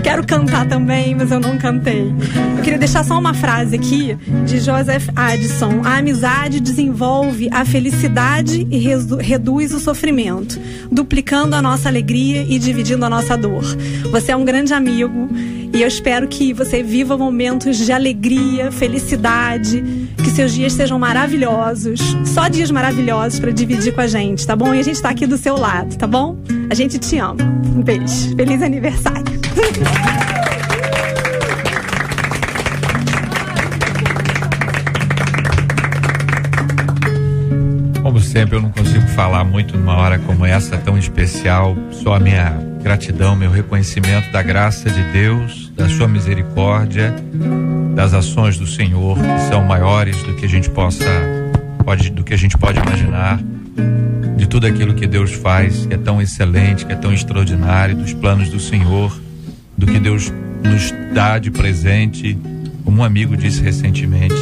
quero cantar também, mas eu não cantei. Eu queria deixar só uma frase aqui de Joseph Addison: a amizade desenvolve a felicidade e reduz o sofrimento, duplicando a nossa alegria e dividindo a nossa dor. Você é um grande amigo e eu espero que você viva momentos de alegria, felicidade, que seus dias sejam maravilhosos, só dias maravilhosos para dividir com a gente, tá bom? E a gente tá aqui do seu lado, tá bom? A gente te ama. Um beijo. Feliz aniversário. tempo eu não consigo falar muito numa hora como essa, tão especial. Só a minha gratidão, meu reconhecimento da graça de Deus, da sua misericórdia, das ações do Senhor, que são maiores do que a gente pode imaginar, de tudo aquilo que Deus faz, que é tão excelente, que é tão extraordinário, dos planos do Senhor, do que Deus nos dá de presente. Como um amigo disse recentemente,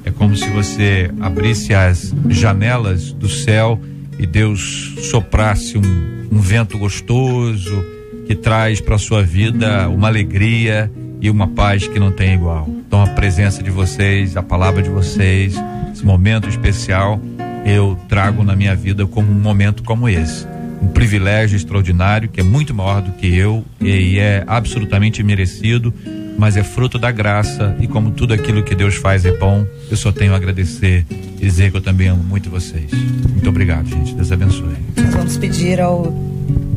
é como se você abrisse as janelas do céu e Deus soprasse um vento gostoso que traz para a sua vida uma alegria e uma paz que não tem igual. Então a presença de vocês, a palavra de vocês, esse momento especial, eu trago na minha vida como um momento como esse. Um privilégio extraordinário que é muito maior do que eu e é absolutamente merecido, mas é fruto da graça, e como tudo aquilo que Deus faz é bom, eu só tenho a agradecer e dizer que eu também amo muito vocês. Muito obrigado, gente. Deus abençoe. Nós vamos pedir ao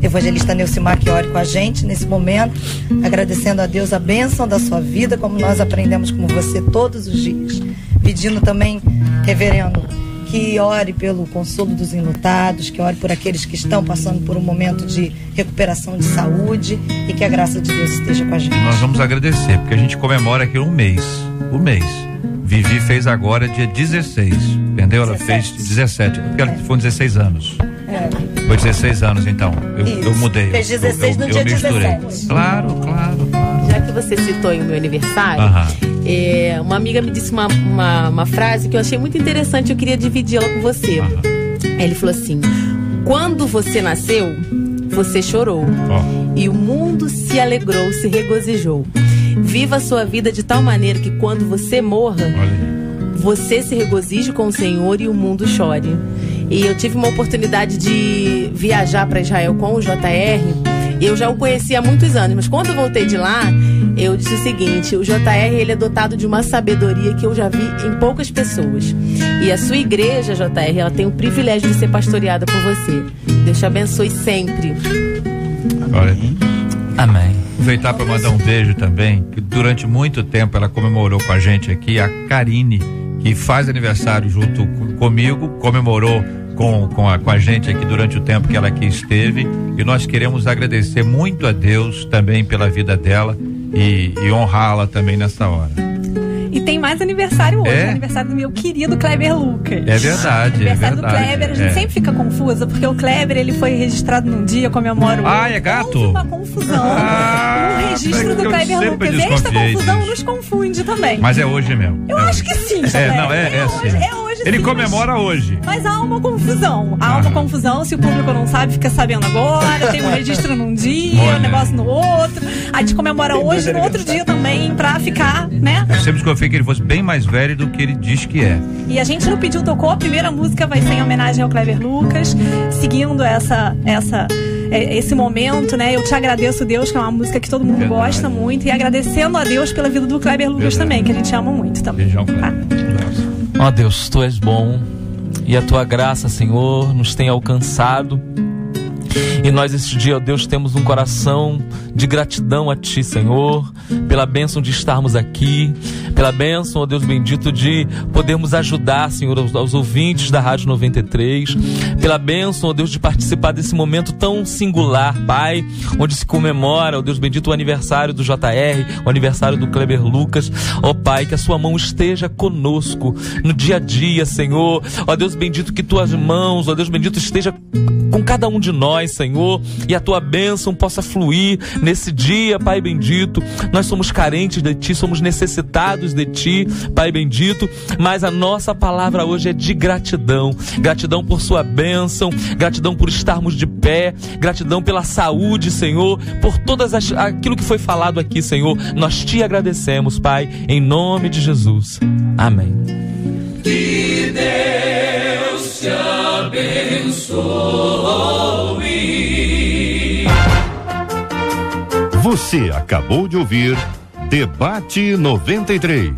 evangelista Neucimar que ore com a gente nesse momento, agradecendo a Deus a bênção da sua vida, como nós aprendemos com você todos os dias. Pedindo também, reverendo, que ore pelo consolo dos enlutados, que ore por aqueles que estão passando por um momento de recuperação de saúde, e que a graça de Deus esteja com a gente. E nós vamos agradecer, porque a gente comemora aqui um mês. Vivi fez agora dia 16, entendeu? Ela fez 17, porque ela foi 16 anos. Foi 16 anos, então. Eu mudei. Fez 16 no dia 17. Claro. Já que você citou aí o meu aniversário, uma amiga me disse uma frase que eu achei muito interessante, eu queria dividi-la com você. Ele falou assim: quando você nasceu, você chorou, e o mundo se alegrou, se regozijou. Viva a sua vida de tal maneira que quando você morra, você se regozije com o Senhor e o mundo chore. E eu tive uma oportunidade de viajar para Israel com o JR. Eu já o conhecia há muitos anos, mas quando eu voltei de lá, eu disse o seguinte: o JR, ele é dotado de uma sabedoria que eu já vi em poucas pessoas. E a sua igreja, JR, ela tem o privilégio de ser pastoreada por você. Deus te abençoe sempre. Amém. Aproveitar para mandar um beijo também, que durante muito tempo ela comemorou com a gente aqui, a Karine, que faz aniversário junto comigo, comemorou com a gente aqui durante o tempo que ela aqui esteve, e nós queremos agradecer muito a Deus também pela vida dela e honrá-la também nessa hora. E tem mais aniversário hoje, aniversário do meu querido Kleber Lucas. É verdade, aniversário do Kleber, a gente sempre fica confusa, porque o Kleber, ele foi registrado num dia, comemora é gato? Houve uma confusão no registro do Kleber Lucas. Esta confusão nos confunde também. Mas é hoje mesmo. Eu acho que sim, sim. É hoje ele sim, comemora hoje. Mas há uma confusão. Se o público não sabe, fica sabendo agora. Tem um registro num dia, um negócio no outro. A gente comemora hoje, no outro dia também, pra ficar, né? Eu sempre desconfiei que ele fosse bem mais velho do que ele diz que é. E a gente no Pediu Tocou, a primeira música vai ser em homenagem ao Kleber Lucas, seguindo esse momento, né? Eu te agradeço, Deus, que é uma música que todo mundo gosta muito, e agradecendo a Deus pela vida do Kleber Lucas também, que a gente ama muito também. Beijão, Kleber. Ó Deus, tu és bom, e a tua graça, Senhor, nos tem alcançado. E nós este dia, ó Deus, temos um coração de gratidão a Ti, Senhor, pela bênção de estarmos aqui, pela bênção, ó Deus bendito, de podermos ajudar, Senhor, aos ouvintes da Rádio 93, pela bênção, ó Deus, de participar desse momento tão singular, Pai, onde se comemora, ó Deus bendito, o aniversário do JR, o aniversário do Kleber Lucas. Ó Pai, que a sua mão esteja conosco no dia a dia, Senhor. Ó Deus bendito, que tuas mãos, ó Deus bendito, esteja com cada um de nós, Senhor, e a tua bênção possa fluir nesse dia, Pai bendito. Nós somos carentes de Ti, somos necessitados de Ti, Pai bendito, mas a nossa palavra hoje é de gratidão. Gratidão por sua bênção, gratidão por estarmos de pé, gratidão pela saúde, Senhor, por aquilo que foi falado aqui, Senhor. Nós Te agradecemos, Pai, em nome de Jesus. Amém. Que Deus te abençoe. Você acabou de ouvir Debate 93.